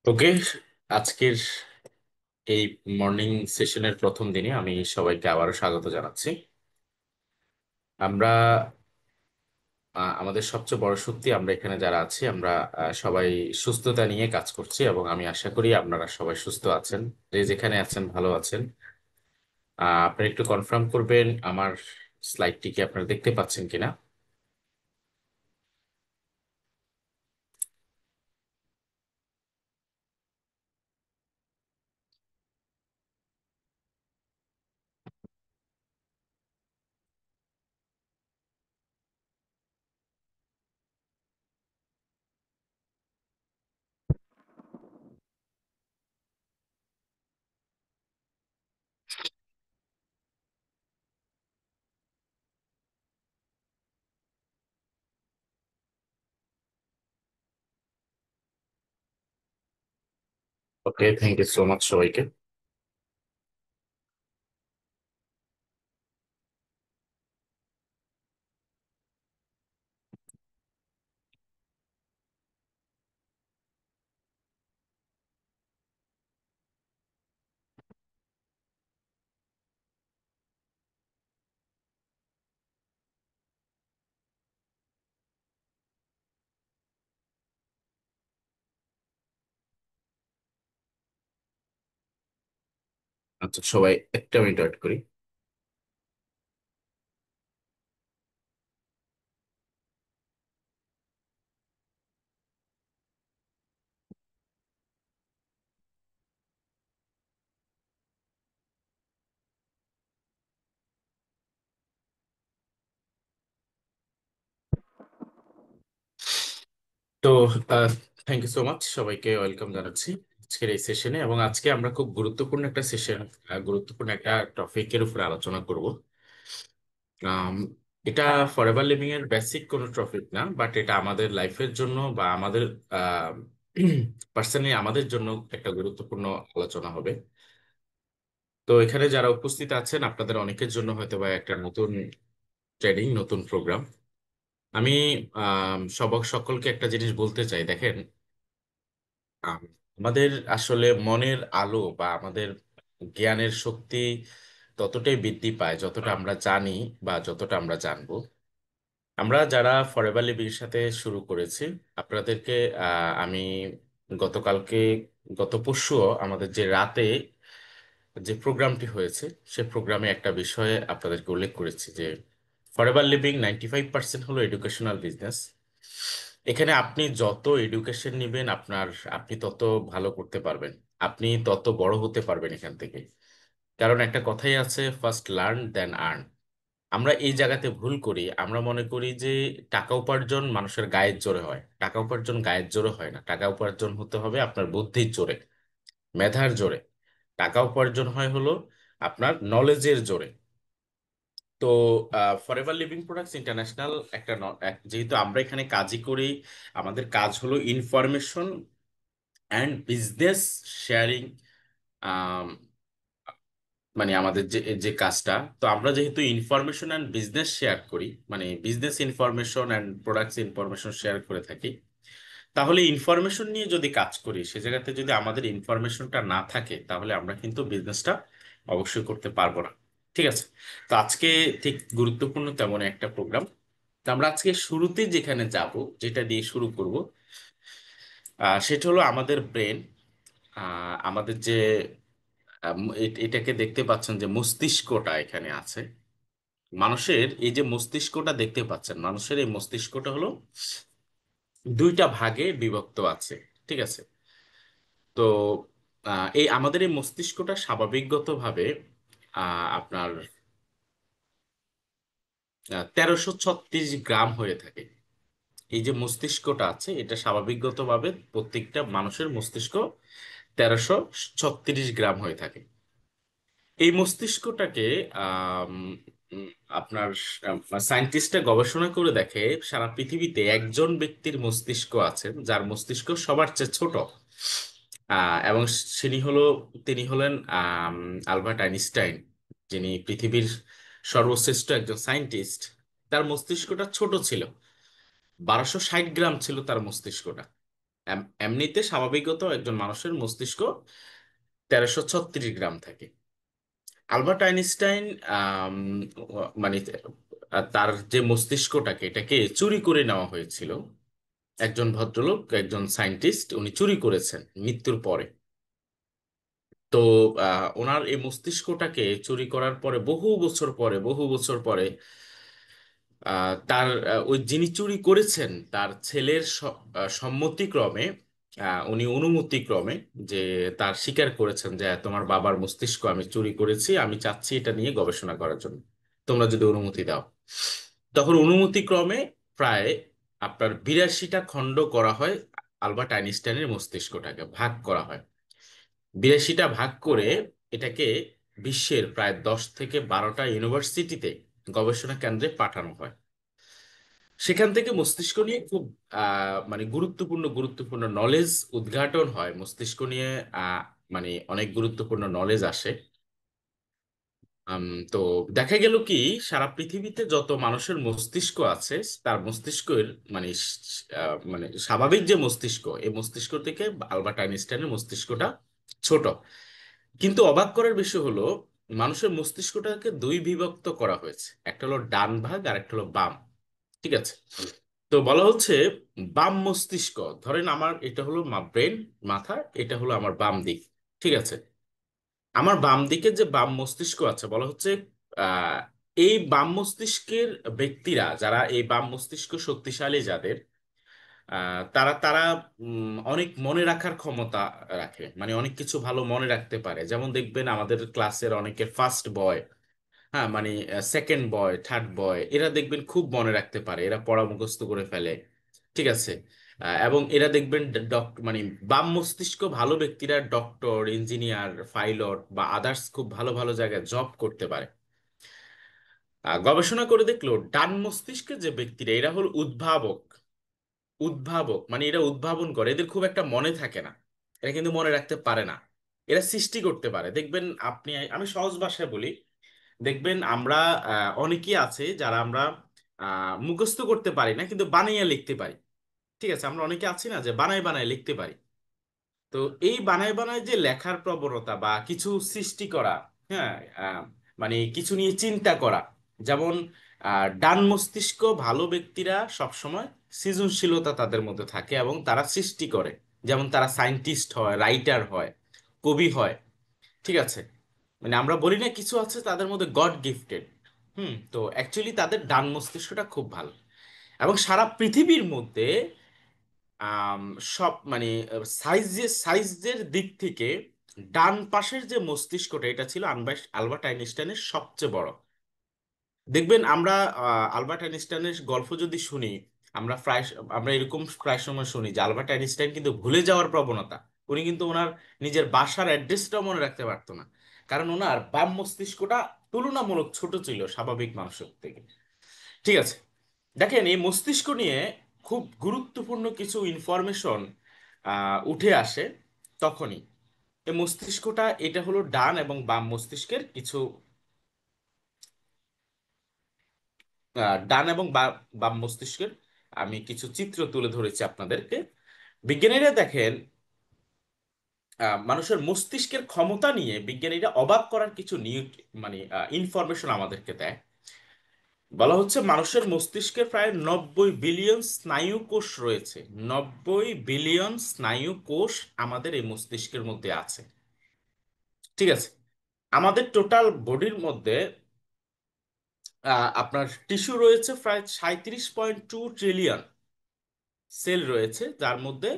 ওকে, আজকের এই মর্নিং সেশনের প্রথম দিনে আমি সবাইকে আবারও স্বাগত জানাচ্ছি। আমরা আমাদের সবচেয়ে বড় শক্তি আমরা এখানে যারা আছি আমরা সবাই সুস্থতা নিয়ে কাজ করছি এবং আমি আশা করি আপনারা সবাই সুস্থ আছেন, যে যেখানে আছেন ভালো আছেন। আপনি একটু কনফার্ম করবেন আমার স্লাইডটি কি আপনারা দেখতে পাচ্ছেন কিনা। ওকে, থ্যাংক ইউ সো মাচ সবাইকে। আচ্ছা, সবাই একটা মিনিট ওয়েট করি। তো থ্যাংক ইউ সো মাচ, সবাইকে ওয়েলকাম জানাচ্ছি আজকের এই সেশনে। এবং আজকে আমরা খুব গুরুত্বপূর্ণ একটা সেশন, গুরুত্বপূর্ণ একটা টপিকের উপরে আলোচনা করব। আম, এটা ফরএভার লিভিং এর বেসিক কোনো টপিক না, বাট এটা আমাদের লাইফের জন্য বা আমাদের পার্সোনালি আমাদের জন্য একটা গুরুত্বপূর্ণ আলোচনা হবে। তো এখানে যারা উপস্থিত আছেন আপনাদের অনেকের জন্য হয়তো বা একটা নতুন ট্রেনিং, নতুন প্রোগ্রাম। আমি সকলকে একটা জিনিস বলতে চাই, দেখেন, আম, আমাদের আসলে মনের আলো বা আমাদের জ্ঞানের শক্তি ততটাই বৃদ্ধি পায় যতটা আমরা জানি বা যতটা আমরা জানবো। আমরা যারা ফরএভার লিভিং সাথে শুরু করেছি, আপনাদেরকে আমি গতকালকে, গত পরশুও আমাদের যে রাতে যে প্রোগ্রামটি হয়েছে সে প্রোগ্রামে একটা বিষয়ে আপনাদেরকে উল্লেখ করেছি যে ফরএভার লিভিং 95% হলো এডুকেশনাল বিজনেস। এখানে আপনি যত এডুকেশন নেবেন আপনি তত ভালো করতে পারবেন, আপনি তত বড় হতে পারবেন এখান থেকে। কারণ একটা কথাই আছে, ফার্স্ট লার্ন দেন আর্ন। আমরা এই জায়গাতে ভুল করি, আমরা মনে করি যে টাকা উপার্জন মানুষের গায়ের জোরে হয়। টাকা উপার্জন গায়ের জোরে হয় না, টাকা উপার্জন হতে হবে আপনার বুদ্ধির জোরে, মেধার জোরে। টাকা উপার্জন হয় হলো আপনার নলেজের জোরে। তো ফরএভার লিভিং প্রোডাক্টস ইন্টারন্যাশনাল যেহেতু আমরা এখানে কাজই করি, আমাদের কাজ হলো ইনফরমেশন অ্যান্ড বিজনেস শেয়ারিং। মানে আমাদের যে যে কাজটা, তো আমরা যেহেতু ইনফরমেশন অ্যান্ড বিজনেস শেয়ার করি, মানে business information and products information share করে থাকি, তাহলে ইনফরমেশন নিয়ে যদি কাজ করি সে জায়গাতে যদি আমাদের ইনফরমেশনটা না থাকে তাহলে আমরা কিন্তু বিজনেসটা অবশ্যই করতে পারবো না। ঠিক আছে। তো আজকে ঠিক গুরুত্বপূর্ণ তেমন একটা প্রোগ্রাম। তো আমরা আজকে শুরুতে যেখানে যাব, যেটা দিয়ে শুরু করব, সেটা হলো আমাদের ব্রেন। আমাদের যে এটাকে দেখতে পাচ্ছেন যে মস্তিষ্কটা এখানে আছে। মানুষের এই যে মস্তিষ্কটা দেখতে পাচ্ছেন, মানুষের এই মস্তিষ্কটা হলো দুইটা ভাগে বিভক্ত আছে। ঠিক আছে। তো এই আমাদের এই মস্তিষ্কটা স্বাভাবিকগতভাবে আপনার 1336 গ্রাম হয়ে থাকে। এই যে মস্তিষ্কটা আছে এটা স্বাভাবিকগতভাবে প্রত্যেকটা মানুষের মস্তিষ্ক 1336 গ্রাম হয়ে থাকে। এই মস্তিষ্কটাকে আম, উম, আপনার সায়েন্টিস্টরা গবেষণা করে দেখে সারা পৃথিবীতে একজন ব্যক্তির মস্তিষ্ক আছেন যার মস্তিষ্ক সবার চেয়ে ছোট। এবং তিনি হলেন আলবার্ট আইনস্টাইন, যিনি পৃথিবীর সর্বশ্রেষ্ঠ একজন সায়েন্টিস্ট। তার মস্তিষ্কটা ছোট ছিল, 1260 গ্রাম ছিল তার মস্তিষ্কটা। এমনিতে স্বাভাবিকত একজন মানুষের মস্তিষ্ক 1336 গ্রাম থাকে। আলবার্ট আইনস্টাইন আম, মানে তার যে মস্তিষ্কটাকে এটাকে চুরি করে নেওয়া হয়েছিল। একজন ভদ্রলোক, একজন সায়েন্টিস্ট, উনি চুরি করেছেন মৃত্যুর পরে। তো ওনার এই মস্তিষ্কটাকে চুরি করার পরে বহু বছর পরে তার ওই যিনি চুরি করেছেন তার ছেলের সম্মতিক্রমে, উনি অনুমতিক্রমে যে তার স্বীকার করেছেন যে তোমার বাবার মস্তিষ্ক আমি চুরি করেছি, আমি চাচ্ছি এটা নিয়ে গবেষণা করার জন্য, তোমরা যদি অনুমতি দাও। তখন অনুমতিক্রমে প্রায় আপনার 82টা খণ্ড করা হয়, আলবার্ট আইনস্টাইনের মস্তিষ্কটাকে ভাগ করা হয়। 82টা ভাগ করে এটাকে বিশ্বের প্রায় 10 থেকে 12টা ইউনিভার্সিটিতে গবেষণা কেন্দ্রে পাঠানো হয়। সেখান থেকে মস্তিষ্ক নিয়ে খুব মানে গুরুত্বপূর্ণ নলেজ উদ্ঘাটন হয়। মস্তিষ্ক নিয়ে মানে অনেক গুরুত্বপূর্ণ নলেজ আসে। তো দেখা গেল কি, সারা পৃথিবীতে যত মানুষের মস্তিষ্ক আছে, তার মস্তিষ্কের মানে মানে স্বাভাবিক যে মস্তিষ্ক, এই মস্তিষ্ক থেকে আলবার্ট আইনস্টাইনের মস্তিষ্কটা ছোট। কিন্তু অবাক করার বিষয় হলো, মানুষের মস্তিষ্কটাকে দুই বিভক্ত করা হয়েছে, একটা হলো ডান ভাগ আর একটা হলো বাম। ঠিক আছে। তো বলা হচ্ছে বাম মস্তিষ্ক, ধরেন আমার এটা হলো ব্রেন, মাথা, এটা হলো আমার বাম দিক। ঠিক আছে। আমার বাম দিকে যে বাম মস্তিষ্ক আছে, বলা হচ্ছে আহ এই বাম মস্তিষ্কের ব্যক্তিরা, যারা এই বাম মস্তিষ্ক শক্তিশালী যাদের, তারা তারা অনেক মনে রাখার ক্ষমতা রাখে, মানে অনেক কিছু ভালো মনে রাখতে পারে। যেমন দেখবেন আমাদের ক্লাসের অনেকের ফার্স্ট বয়, হ্যাঁ মানে সেকেন্ড বয়, থার্ড বয়, এরা দেখবেন খুব মনে রাখতে পারে, এরা পড়া মুখস্থ করে ফেলে। ঠিক আছে। এবং এরা দেখবেন মানে বাম মস্তিষ্ক ভালো ব্যক্তিরা ডক্টর, ইঞ্জিনিয়ার, পাইলট বা আদার্স খুব ভালো ভালো জায়গায় জব করতে পারে। গবেষণা করে দেখলো ডান মস্তিষ্কের যে ব্যক্তিরা, এরা হল উদ্ভাবক। উদ্ভাবক মানে এরা উদ্ভাবন করে, এদের খুব একটা মনে থাকে না, এরা কিন্তু মনে রাখতে পারে না, এরা সৃষ্টি করতে পারে। দেখবেন আপনি, আমি সহজ ভাষায় বলি, দেখবেন আমরা অনেকেই আছে যারা আমরা মুখস্থ করতে পারি না কিন্তু বানাইয়া লিখতে পারি। ঠিক আছে, আমরা অনেকে আছি না যে বানায় বানায় লিখতে পারি। তো এই বানায় বানায় যে লেখার প্রবণতা বা কিছু সৃষ্টি করা, হ্যাঁ, মানে কিছু নিয়ে চিন্তা করা, যেমন ডান মস্তিষ্ক ভালো ব্যক্তিরা সবসময় সৃজনশীলতা তাদের মধ্যে থাকে এবং তারা সৃষ্টি করে। যেমন তারা সায়েন্টিস্ট হয়, রাইটার হয়, কবি হয়। ঠিক আছে। মানে আমরা বলি না কিছু আছে তাদের মধ্যে গড গিফটেড। তো অ্যাকচুয়ালি তাদের ডান মস্তিষ্কটা খুব ভালো। এবং সারা পৃথিবীর মধ্যে আম, সব মানে সাইজের দিক থেকে ডান পাশের যে মস্তিষ্কটা, এটা ছিল আলবার্ট আইনস্টাইনের সবচেয়ে বড়। দেখবেন আমরা আলবার্ট আইনস্টাইনের গল্প যদি শুনি, আমরা প্রায় আমরা এরকম প্রায় সময় শুনি যে আলবার্ট আইনস্টাইন কিন্তু ভুলে যাওয়ার প্রবণতা। উনি কিন্তু ওনার নিজের বাসার অ্যাড্রেসটাও মনে রাখতে পারতো না, কারণ ওনার বাম মস্তিষ্কটা তুলনামূলক ছোট ছিল স্বাভাবিক মানুষের থেকে। ঠিক আছে। দেখেন এই মস্তিষ্ক নিয়ে খুব গুরুত্বপূর্ণ কিছু ইনফরমেশন উঠে আসে তখনই। এই মস্তিষ্কটা, এটা হলো ডান এবং বাম মস্তিষ্কের কিছু ডান এবং বাম মস্তিষ্কের আমি কিছু চিত্র তুলে ধরেছি আপনাদেরকে। বিজ্ঞানীরা দেখেন মানুষের মস্তিষ্কের ক্ষমতা নিয়ে বিজ্ঞানীরা অবাক করার কিছু মানে ইনফরমেশন আমাদেরকে দেয়। বলা হচ্ছে মানুষের মস্তিষ্কের প্রায় 90 বিলিয়ন স্নায়ু কোষ রয়েছে। 90 বিলিয়ন স্নায়ু কোষ আমাদের এই মস্তিষ্কের মধ্যে আছে। ঠিক আছে। আমাদের টোটাল বডির মধ্যে আপনার টিস্যু রয়েছে প্রায় 37.2 ট্রিলিয়ন সেল রয়েছে, যার মধ্যে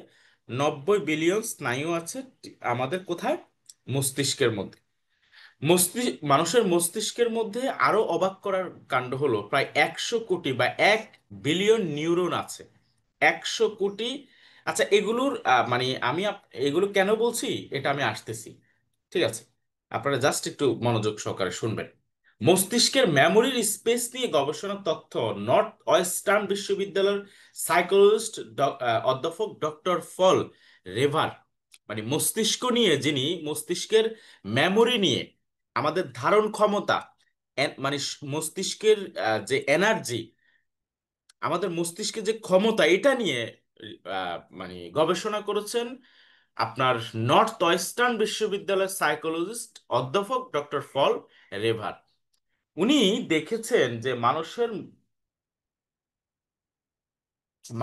90 বিলিয়ন স্নায়ু আছে। আমাদের কোথায়? মস্তিষ্কের মধ্যে। মানুষের মস্তিষ্কের মধ্যে আরো অবাক করার কাণ্ড হলো প্রায় 100 কোটি বা 1 বিলিয়ন নিউরন আছে। 100 কোটি। আচ্ছা, এগুলোর মানে এগুলো কেন বলছি এটা আমি আসতেছি। ঠিক আছে। আপনারা জাস্ট একটু মনোযোগ সহকারে শুনবেন। মস্তিষ্কের মেমোরির স্পেস নিয়ে গবেষণার তথ্য নর্থ ওয়েস্টার্ন বিশ্ববিদ্যালয়ের সাইকোলজিস্ট অধ্যাপক ডক্টর ফল রেভার, মানে মস্তিষ্ক নিয়ে, যিনি মস্তিষ্কের মেমোরি নিয়ে, আমাদের ধারণ ক্ষমতা, মানে মস্তিষ্কের যে এনার্জি, আমাদের মস্তিষ্কের যে ক্ষমতা, এটা নিয়ে মানে গবেষণা করেছেন আপনার নর্থ ওয়েস্টার্ন বিশ্ববিদ্যালয়ের সাইকোলজিস্ট অধ্যাপক ডক্টর ফল রেভার। উনি দেখেছেন যে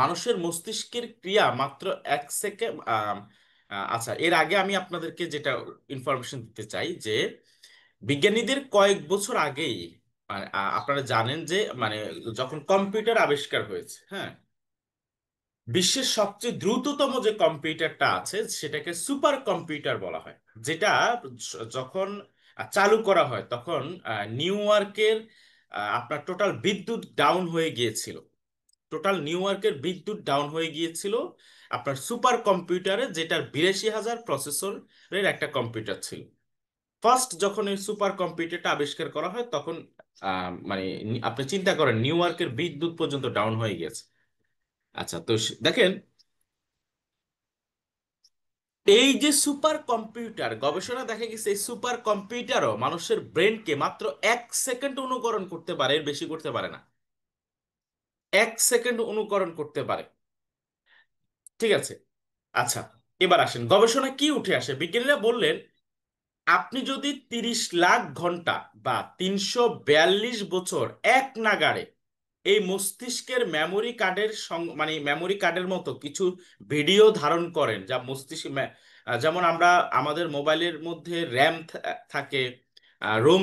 মানুষের মস্তিষ্কের ক্রিয়া মাত্র 1 সেকেন্ড। আচ্ছা, এর আগে আমি আপনাদেরকে যেটা ইনফরমেশন দিতে চাই যে বিজ্ঞানীদের কয়েক বছর আগেই আপনারা জানেন যে যখন কম্পিউটার আবিষ্কার হয়েছে, হ্যাঁ, বিশ্বের সবচেয়ে দ্রুততম যে কম্পিউটারটা আছে সেটাকে সুপার কম্পিউটার বলা হয়। যেটা যখন চালু করা হয় তখন নিউ ইয়র্কের আপনার টোটাল বিদ্যুৎ ডাউন হয়ে গিয়েছিল। টোটাল নিউ ইয়র্কের বিদ্যুৎ ডাউন হয়ে গিয়েছিল আপনার সুপার কম্পিউটারে, যেটার 82,000 প্রসেসরের একটা কম্পিউটার ছিল। ফার্স্ট যখন এই সুপার কম্পিউটারটা আবিষ্কার করা হয় তখন আপনি চিন্তা করেন নিউ ইয়র্কের বিদ্যুৎ পর্যন্ত ডাউন হয়ে গেছে। আচ্ছা, তো দেখেন এই যে সুপার কম্পিউটার, গবেষণা দেখা গেছে এই সুপার কম্পিউটারও মানুষের ব্রেনকে মাত্র 1 সেকেন্ড অনুকরণ করতে পারে, এর বেশি করতে পারে না। 1 সেকেন্ড অনুকরণ করতে পারে। ঠিক আছে। আচ্ছা, এবার আসেন গবেষণা কি উঠে আসে। বিজ্ঞানীরা বললেন আপনি যদি 30 লাখ ঘন্টা বা 342 বছর এক নাগাড়ে এই মস্তিষ্কের মেমোরি কার্ডের মেমোরি কার্ডের মতো কিছু ভিডিও ধারণ করেন, যা মস্তিষ্ক যেমন আমরা আমাদের মোবাইলের মধ্যে র্যাম থাকে, রোম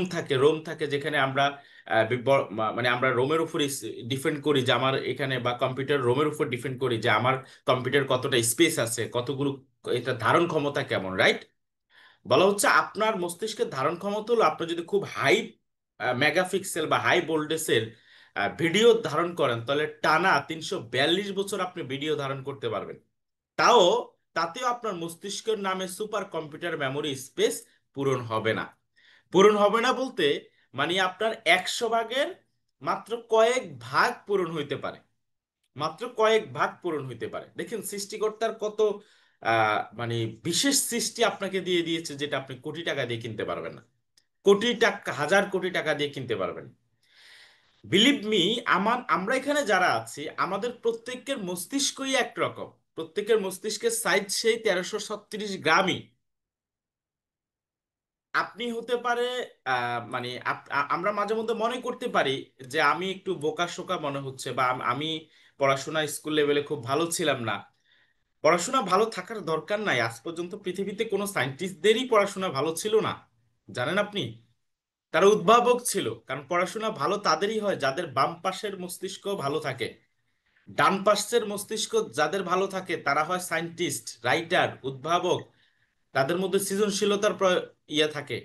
থাকে, যেখানে আমরা আমরা রোমের উপর ডিপেন্ড করি যে আমার এখানে, বা কম্পিউটার রোমের উপর ডিপেন্ড করি যে আমার কম্পিউটার কতটা স্পেস আছে, কতগুলো, এটা ধারণ ক্ষমতা কেমন, রাইট? বলা হচ্ছে আপনার মস্তিষ্কের ধারণ ক্ষমতা হলো আপনি যদি খুব হাই মেগাপিক্সেল বা হাই ভোল্টেজের ভিডিও ধারণ করেন তাহলে টানা 342 বছর আপনি ভিডিও ধারণ করতে পারবেন। তাও তাতেও আপনার মস্তিষ্কের নামে সুপার কম্পিউটার মেমোরি স্পেস পূরণ হবে না। পূরণ হবে না বলতে আপনার 100 ভাগের মাত্র কয়েক ভাগ পূরণ হইতে পারে। মাত্র কয়েক ভাগ পূরণ হইতে পারে। দেখেন সৃষ্টিকর্তার কত বিশেষ সৃষ্টি আপনাকে দিয়ে দিয়েছে, যেটা আপনি কোটি টাকা দিয়ে কিনতে পারবেন না। কোটি টাকা, হাজার কোটি টাকা দিয়ে কিনতে পারবেন। বিলিভ মি, আমরা এখানে যারা আছি আমাদের প্রত্যেকের মস্তিষ্কই একরকম। প্রত্যেকের মস্তিষ্কের সাইজ সেই 1336 গ্রামই। আপনি হতে পারে আমরা মাঝে মধ্যে মনে করতে পারি যে আমি একটু বোকাশোকা মনে হচ্ছে, বা আমি পড়াশোনা স্কুল লেভেলে খুব ভালো ছিলাম না। পড়াশোনা ভালো থাকার দরকার নাই। আজ পর্যন্ত পৃথিবীতে কোনো সায়েন্টিস্টদেরই পড়াশোনা ভালো ছিল না, জানেন আপনি? তারা উদ্ভাবক ছিল। কারণ পড়াশোনা ভালো তাদেরই হয় যাদের বাম পাশের মস্তিষ্ক ভালো থাকে। ডান পাশের মস্তিষ্ক যাদের ভালো থাকে তারা হয় সায়েন্টিস্ট, রাইটার, উদ্ভাবক। তাদের মধ্যে সৃজনশীলতার ইয়ে থাকে।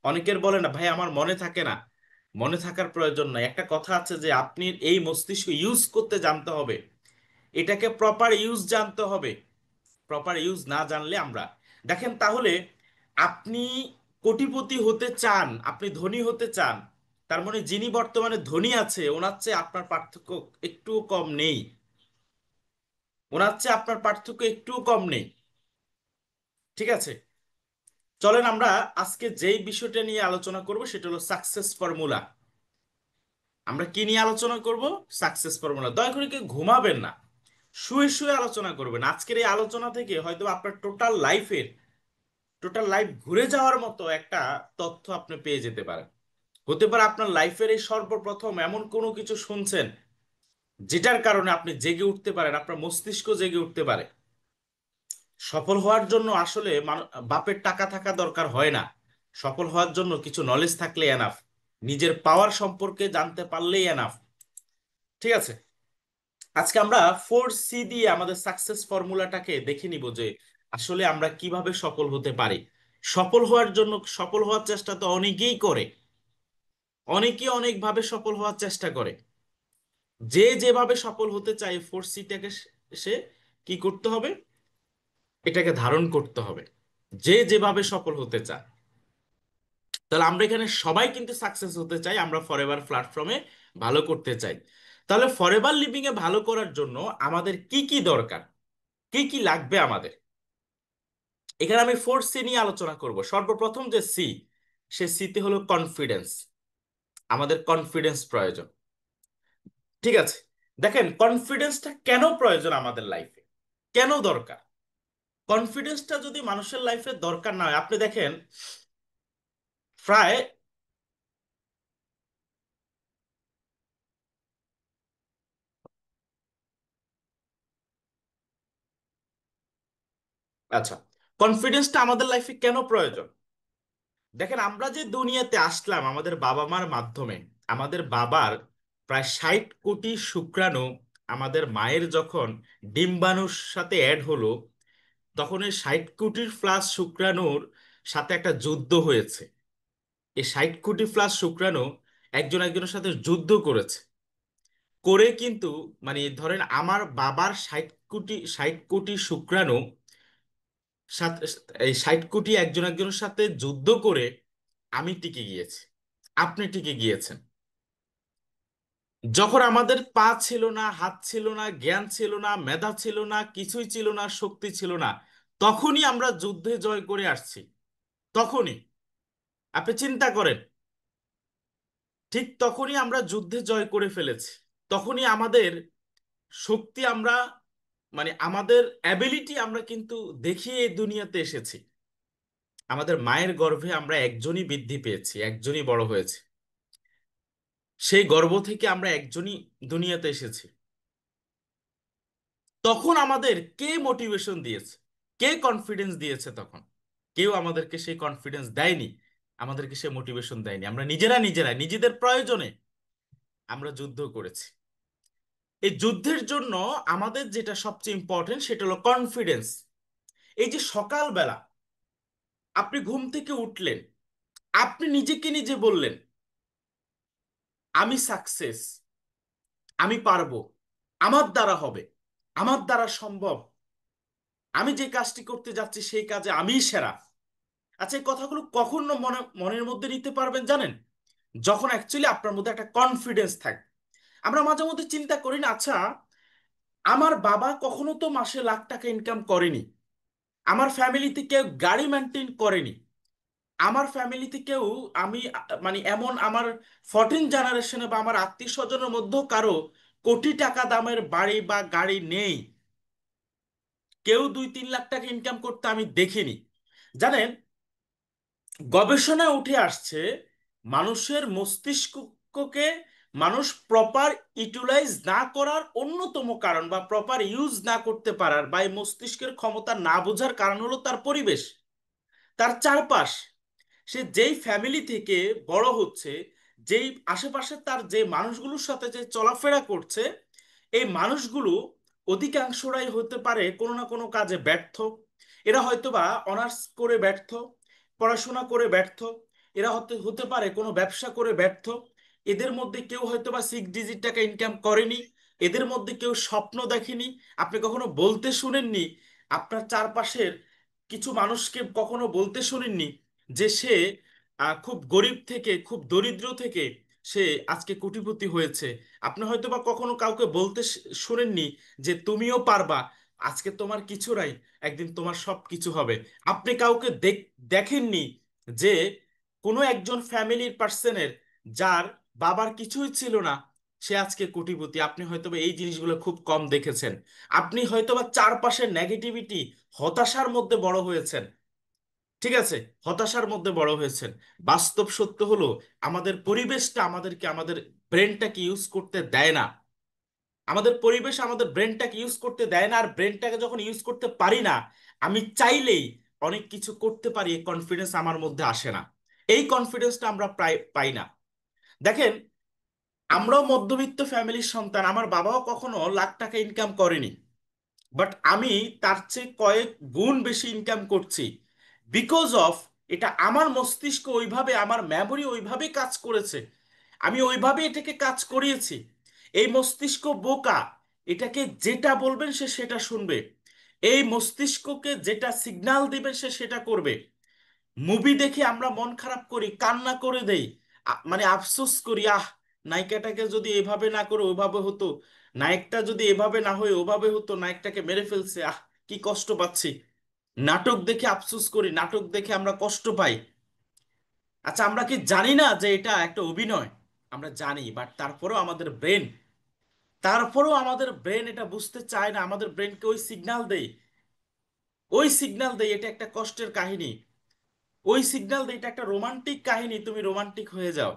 অনেকের বলে না ভাই আমার মনে থাকে না। মনে থাকার প্রয়োজন নাই। একটা কথা আছে যে আপনি এই মস্তিষ্ক ইউজ করতে জানতে হবে, এটাকে প্রপার ইউজ জানতে হবে। প্রপার ইউজ না জানলে আমরা, দেখেন তাহলে আপনি কোটিপতি হতে চান, আপনি ধনী হতে চান, তার মানে যিনি বর্তমানে ধনী আছে ওনার চেয়ে আপনার পার্থক্য একটুও কম নেই। ওনার চেয়ে আপনার পার্থক্য একটুও কম নেই। ঠিক আছে। চলেন আমরা আজকে যেই বিষয়টা নিয়ে আলোচনা করব সেটা হলো সাকসেস ফর্মুলা। আমরা কি নিয়ে আলোচনা করব? Success formula. দয়া করে কেউ ঘুমাবেন না, শুয়ে শুয়ে আলোচনা করবেন। আজকের এই আলোচনা থেকে হয়তো আপনার টোটাল লাইফ ঘুরে যাওয়ার মতো একটা তথ্য আপনি পেয়ে যেতে পারেন। হতে পারে আপনার লাইফের এই সর্বপ্রথম এমন কোনো কিছু শুনছেন যেটার কারণে আপনি জেগে উঠতে পারেন, আপনার মস্তিষ্ক জেগে উঠতে পারে। সফল হওয়ার জন্য আসলে বাপের টাকা থাকা দরকার হয় না। সফল হওয়ার জন্য কিছু নলেজ থাকলে এনাফ। নিজের পাওয়ার সম্পর্কে জানতে পারলেই এনাফ। ঠিক আছে। আজকে আমরা 4C দিয়ে আমাদের সাকসেস ফর্মুলাটাকে দেখে নিব যে আসলে আমরা কিভাবে সফল হতে পারি। সফল হওয়ার জন্য, সফল হওয়ার চেষ্টা তো অনেকেই করে, অনেকে অনেকভাবে সফল হওয়ার চেষ্টা করে। যে যেভাবে সফল হতে চায় 4C টাকে সে কি করতে হবে? এটাকে ধারণ করতে হবে। যে যেভাবে সফল হতে চায়। তাহলে আমরা এখানে সবাই কিন্তু সাকসেস হতে চাই, আমরা ফরএভার প্ল্যাটফর্মে ভালো করতে চাই। তাহলে ফরএভার লিভিং এ ভালো করার জন্য আমাদের কি কি দরকার, কি কি লাগবে আমাদের? এখানে আমি 4C নিয়ে আলোচনা করব। সর্বপ্রথম যে সি, সে সিতে হলো কনফিডেন্স। আমাদের কনফিডেন্স প্রয়োজন। ঠিক আছে। দেখেন কনফিডেন্সটা কেন প্রয়োজন আমাদের লাইফে। কেন দরকার? কনফিডেন্সটা যদি মানুষের লাইফে দরকার না হয়, আপনি দেখেন প্রায়, আচ্ছা, কনফিডেন্সটা আমাদের লাইফে কেন প্রয়োজন? দেখেন, আমরা যে দুনিয়াতে আসলাম আমাদের বাবা মার মাধ্যমে, আমাদের বাবার প্রায় 60 কোটি শুক্রাণু আমাদের মায়ের যখন ডিম্বাণুর সাথে অ্যাড হলো, তখন এই 60 কোটির প্লাস শুক্রাণুর সাথে একটা যুদ্ধ হয়েছে। এই 60 কোটি প্লাস শুক্রাণু একজন একজনের সাথে যুদ্ধ করেছে। করে কিন্তু, মানে ধরেন আমার বাবার 60 কোটি শুক্রাণু সাথে, এই 60 কোটি একজন একজনের সাথে যুদ্ধ করে আমি টিকে গিয়েছি, আপনি টিকে গিয়েছেন। যখন আমাদের পা ছিল না, হাত ছিল না, জ্ঞান ছিল না, মেধা ছিল না, কিছুই ছিল না, শক্তি ছিল না, তখনই আমরা যুদ্ধে জয় করে আসছি। তখনই, আপনি চিন্তা করেন, ঠিক তখনই আমরা যুদ্ধে জয় করে ফেলেছি। তখনই আমাদের শক্তি আমরা, মানে আমাদের অ্যাবিলিটি আমরা কিন্তু দেখিয়ে এই দুনিয়াতে এসেছি। আমাদের মায়ের গর্ভে আমরা একজনই বৃদ্ধি পেয়েছি, একজনই বড় হয়েছে। সেই গর্ভ থেকে আমরা একজনই দুনিয়াতে এসেছি। তখন আমাদের কে মোটিভেশন দিয়েছে, কে কনফিডেন্স দিয়েছে? তখন কেউ আমাদেরকে সেই কনফিডেন্স দেয়নি, আমাদেরকে সে মোটিভেশন দেয়নি। আমরা নিজেরা নিজেরা নিজেদের প্রয়োজনে আমরা যুদ্ধ করেছি। এই যুদ্ধের জন্য আমাদের যেটা সবচেয়ে ইম্পর্টেন্ট সেটা হলো কনফিডেন্স। এই যে সকালবেলা আপনি ঘুম থেকে উঠলেন, আপনি নিজেকে নিজে বললেন, আমি সাকসেস, আমি পারবো, আমার দ্বারা হবে, আমার দ্বারা সম্ভব, আমি যে কাজটি করতে যাচ্ছি সেই কাজে আমিই সেরা। আচ্ছা, এই কথাগুলো কখন মনের মধ্যে নিতে পারবেন জানেন? যখন অ্যাকচুয়ালি আপনার মধ্যে একটা কনফিডেন্স থাকে। আমরা মাঝে মধ্যে চিন্তা করি না, আচ্ছা, আমার বাবা কখনো তো মাসে লাখ টাকা ইনকাম করেনি, আমার ফ্যামিলিতে কেউ গাড়ি মেনটেন করেনি, আমার ফ্যামিলিতে কেউ, আমি মানে এমন আমার 14 জেনারেশনে বা আমার আত্মীয় স্বজনের মধ্যেও কারো কোটি টাকা দামের বাড়ি বা গাড়ি নেই, কেউ 2-3 লাখ টাকা ইনকাম করতে আমি দেখিনি। জানেন, গবেষণায় উঠে আসছে মানুষের মস্তিষ্ককে মানুষ প্রপার ইউটিলাইজ না করার অন্যতম কারণ, বা প্রপার ইউজ না করতে পারার, বা এই মস্তিষ্কের ক্ষমতা না বোঝার কারণ হলো তার পরিবেশ, তার চারপাশ। সে যেই ফ্যামিলি থেকে বড় হচ্ছে, যেই আশেপাশে তার যে মানুষগুলোর সাথে যে চলাফেরা করছে, এই মানুষগুলো অধিকাংশরাই হতে পারে কোনো না কোনো কাজে ব্যর্থ। এরা হয়তোবা অনার্স করে ব্যর্থ, পড়াশোনা করে ব্যর্থ, এরা হতে হতে পারে কোনো ব্যবসা করে ব্যর্থ, এদের মধ্যে কেউ হয়তোবা 6 ডিজিট টাকা ইনকাম করেনি, এদের মধ্যে কেউ স্বপ্ন দেখেনি। আপনি কখনো বলতে শুনেননি, আপনার চারপাশের কিছু মানুষকে কখনো বলতে শুনেননি যে সে খুব গরিব থেকে, খুব দরিদ্র থেকে সে আজকে কোটিপতি হয়েছে। আপনি হয়তো বা কখনো কাউকে বলতে শুনেননি যে তুমিও পারবা, আজকে তোমার কিছু নাই, একদিন তোমার সব কিছু হবে। আপনি কাউকে দেখেননি যে কোনো একজন ফ্যামিলির পার্সনের, যার বাবার কিছুই ছিল না, সে আজকে কোটিপতি। আপনি হয়তোবা এই জিনিসগুলো খুব কম দেখেছেন। আপনি হয়তোবা চারপাশের নেগেটিভিটি, হতাশার মধ্যে বড় হয়েছেন। ঠিক আছে, হতাশার মধ্যে বড় হয়েছেন। বাস্তব সত্য হলো আমাদের পরিবেশটা আমাদেরকে, আমাদের ব্রেনটাকে ইউজ করতে দেয় না। আমাদের পরিবেশ আমাদের ব্রেনটাকে ইউজ করতে দেয় না, আর ব্রেনটাকে যখন ইউজ করতে পারি না, আমি চাইলেই অনেক কিছু করতে পারি, এই কনফিডেন্স আমার মধ্যে আসে না। এই কনফিডেন্সটা আমরা প্রায় পাই না। দেখেন, আমরাও মধ্যবিত্ত ফ্যামিলির সন্তান, আমার বাবাও কখনো লাখ টাকা ইনকাম করেনি, বাট আমি তার চেয়ে কয়েক গুণ বেশি ইনকাম করছি। বিকজ অফ, এটা আমার মস্তিষ্ক ওইভাবে, আমার মেমোরি ওইভাবে কাজ করেছে, আমি ওইভাবে এটাকে কাজ করিয়েছি। এই মস্তিষ্ক বোকা, এটাকে যেটা বলবেন সে সেটা শুনবে, এই মস্তিষ্ককে যেটা সিগন্যাল দিবেন সে সেটা করবে। মুভি দেখে আমরা মন খারাপ করি, কান্না করে দেই, মানে আফসোস করি, নায়িকাটাকে যদি এভাবে না করে ওভাবে হতো, নায়কটা যদি এভাবে না হয়ে ওভাবে হতো, নায়কটাকে মেরে ফেলছে, কি কষ্ট পাচ্ছি। নাটক দেখে আফসোস করি, নাটক দেখে আমরা কষ্ট পাই। আচ্ছা, আমরা কি জানি না যে এটা একটা অভিনয়? আমরা জানি, বাট তারপরেও আমাদের ব্রেন তারপরেও আমাদের ব্রেন এটা বুঝতে চায় না, আমাদের ব্রেনকে ওই সিগন্যাল দেই এটা একটা কষ্টের কাহিনী, ওই সিগন্যাল দেই এটা একটা রোমান্টিক কাহিনী, তুমি রোমান্টিক হয়ে যাও।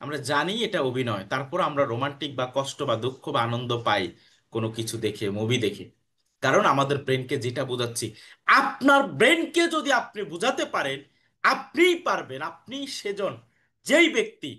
আমরা জানি এটা অভিনয়, তারপর আমরা রোমান্টিক বা কষ্ট বা দুঃখ বা আনন্দ পাই কোনো কিছু দেখে, মুভি দেখে। কারণ আমাদের ব্রেনকে যেটা বোঝাচ্ছি, আপনার ব্রেনকে যদি আপনি বুঝাতে পারেন, আপনিই পারবেন, আপনি সেজন যেই ব্যক্তি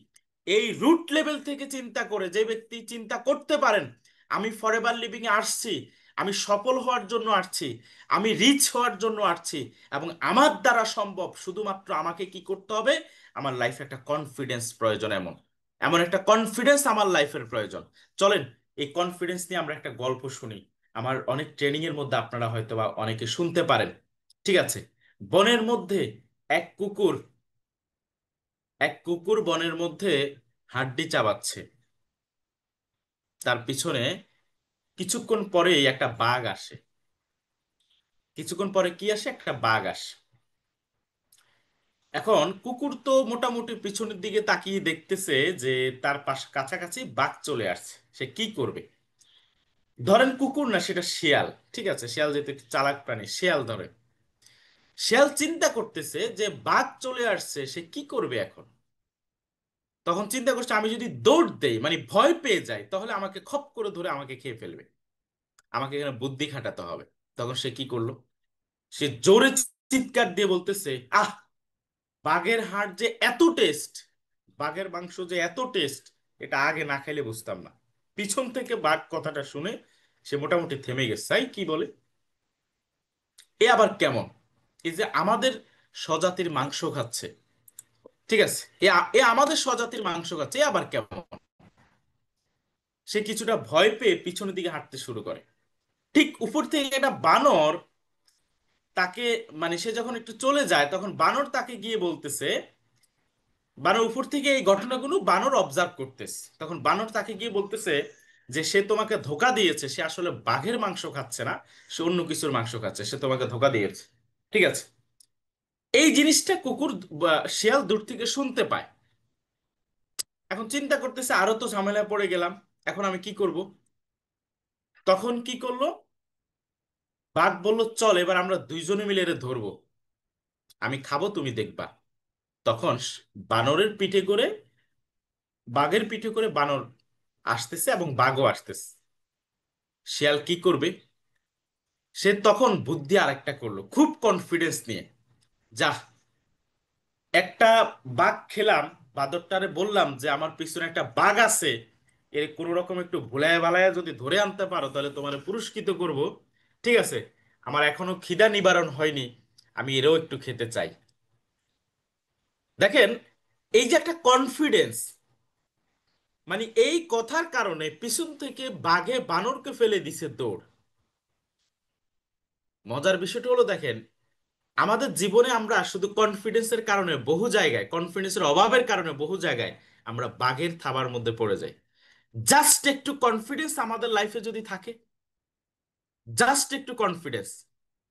এই রুট লেভেল থেকে চিন্তা করে, যে ব্যক্তি চিন্তা করতে পারেন আমি ফরএভার লিভিং এ আসছি, আমি সফল হওয়ার জন্য আসছি, আমি রিচ হওয়ার জন্য আসছি, এবং আমার দ্বারা সম্ভব, শুধুমাত্র আমাকে কি করতে হবে, আমার লাইফে একটা কনফিডেন্স প্রয়োজন, এমন এমন একটা কনফিডেন্স আমার লাইফের প্রয়োজন। চলেন এই কনফিডেন্স নিয়ে আমরা একটা গল্প শুনি। আমার অনেক ট্রেনিং এর মধ্যে আপনারা হয়তো বা অনেকে শুনতে পারেন। ঠিক আছে। বনের মধ্যে এক কুকুর এক কুকুর বনের মধ্যে হাড্ডি চাবাচ্ছে। তার পিছনে কিছুক্ষণ পরেই একটা বাঘ আসে। কিছুক্ষণ পরে কি আসে, একটা বাঘ আসে। এখন কুকুর তো মোটামুটি পিছনের দিকে তাকিয়ে দেখতেছে যে তার পাশ কাছাকাছি বাঘ চলে আসছে, সে কি করবে। ধরেন কুকুর না, সেটা শিয়াল। ঠিক আছে, শিয়াল যেহেতু একটু চালাক প্রাণী, শিয়াল ধরে। শিয়াল চিন্তা করতেছে যে বাঘ চলে আসছে, সে কি করবে এখন। তখন চিন্তা করছে আমি যদি দৌড় দেই, মানে ভয় পেয়ে যাই, তাহলে আমাকে খপ করে ধরে আমাকে খেয়ে ফেলবে, আমাকে এখানে বুদ্ধি খাটাতে হবে। তখন সে কি করলো, সে জোরে চিৎকার দিয়ে বলতেছে, আহ, বাঘের হাড় যে এত টেস্ট, বাঘের মাংস যে এত টেস্ট, এটা আগে না খাইলে বুঝতাম না। পিছন থেকে বাঘ কথাটা শুনে সে মোটামুটি থেমে গেছে, তাই কি বলে, এ আবার কেমন, এই যে আমাদের স্বজাতির মাংস খাচ্ছে। ঠিক আছে, এ আমাদের স্বজাতির মাংস খাচ্ছে, এ আবার কেমন। সে কিছুটা ভয় পেয়ে পিছনের দিকে হাঁটতে শুরু করে। ঠিক উপর থেকে একটা বানর তাকে, মানে সে যখন একটু চলে যায়, তখন বানর তাকে গিয়ে বলতেছে, বানর উপর থেকে এই ঘটনাগুলো বানর অবজার্ভ করতেছে, তখন বানর তাকে গিয়ে বলতেছে যে সে তোমাকে ধোকা দিয়েছে, সে আসলে বাঘের মাংস খাচ্ছে না, সে অন্য কিছুর মাংস খাচ্ছে, সে তোমাকে ধোকা দিয়েছে। ঠিক আছে। এই জিনিসটা কুকুর বা শিয়াল দূর থেকে শুনতে পায়। এখন চিন্তা করতেছে আরো তো ঝামেলায় পড়ে গেলাম, এখন আমি কি করব। তখন কি করলো, বাঘ বলল চল এবার আমরা দুইজনে মিলে এরে ধরবো, আমি খাবো তুমি দেখবা। তখন বানরের পিঠে করে, বাঘের পিঠে করে বানর আসতেছে এবং বাঘও আসতেছে। শিয়াল কি করবে, সে তখন বুদ্ধি আরেকটা করলো খুব কনফিডেন্স নিয়ে, যা, একটা বাঘ খেলাম, বাদরটারে বললাম যে আমার পিছনে একটা বাঘ আছে, এর কোনো রকম একটু ভুলায় ভালায় যদি ধরে আনতে পারো তাহলে তোমার পুরস্কৃত করব। ঠিক আছে, আমার এখনো খিদা নিবারণ হয়নি, আমি এরও একটু খেতে চাই। দেখেন, এই যে একটা কনফিডেন্স, মানে এই কথার কারণে পিছন থেকে বাঘে বানরকে ফেলে দিছে দৌড়। মজার বিষয়টা হলো দেখেন, আমাদের জীবনে আমরা শুধু কনফিডেন্সের কারণে বহু জায়গায়, কনফিডেন্সের অভাবের কারণে বহু জায়গায় আমরা বাঘের থাবার মধ্যে পড়ে যাই। জাস্ট একটু কনফিডেন্স আমাদের লাইফে যদি থাকে, জাস্ট একটু কনফিডেন্স,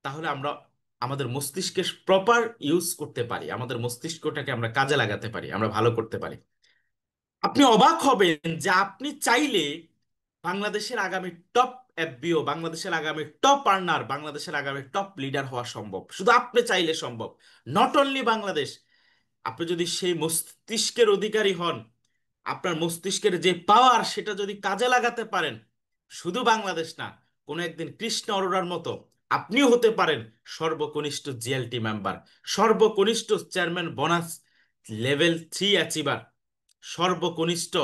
তাহলে আমরা আমাদের মস্তিষ্কে প্রপার ইউজ করতে পারি, আমাদের মস্তিষ্কটাকে আমরা কাজে লাগাতে পারি, আমরা ভালো করতে পারি। আপনি অবাক হবেন যে আপনি চাইলে বাংলাদেশের আগামী টপ এফবিও, বাংলাদেশের আগামী টপ আর্নার, বাংলাদেশের আগামী টপ লিডার হওয়া সম্ভব, শুধু আপনি চাইলে সম্ভব। নট অনলি বাংলাদেশ, আপনি যদি সেই মস্তিষ্কের অধিকারী হন, আপনার মস্তিষ্কের যে পাওয়ার সেটা যদি কাজে লাগাতে পারেন, শুধু বাংলাদেশ না, কোনো একদিন কৃষ্ণ অরোরার মতো আপনিও হতে পারেন সর্বকনিষ্ঠ জিএলটি মেম্বার, সর্বকনিষ্ঠ চেয়ারম্যান বোনাস লেভেল 3 অ্যাচিভার, সর্বকনিষ্ঠ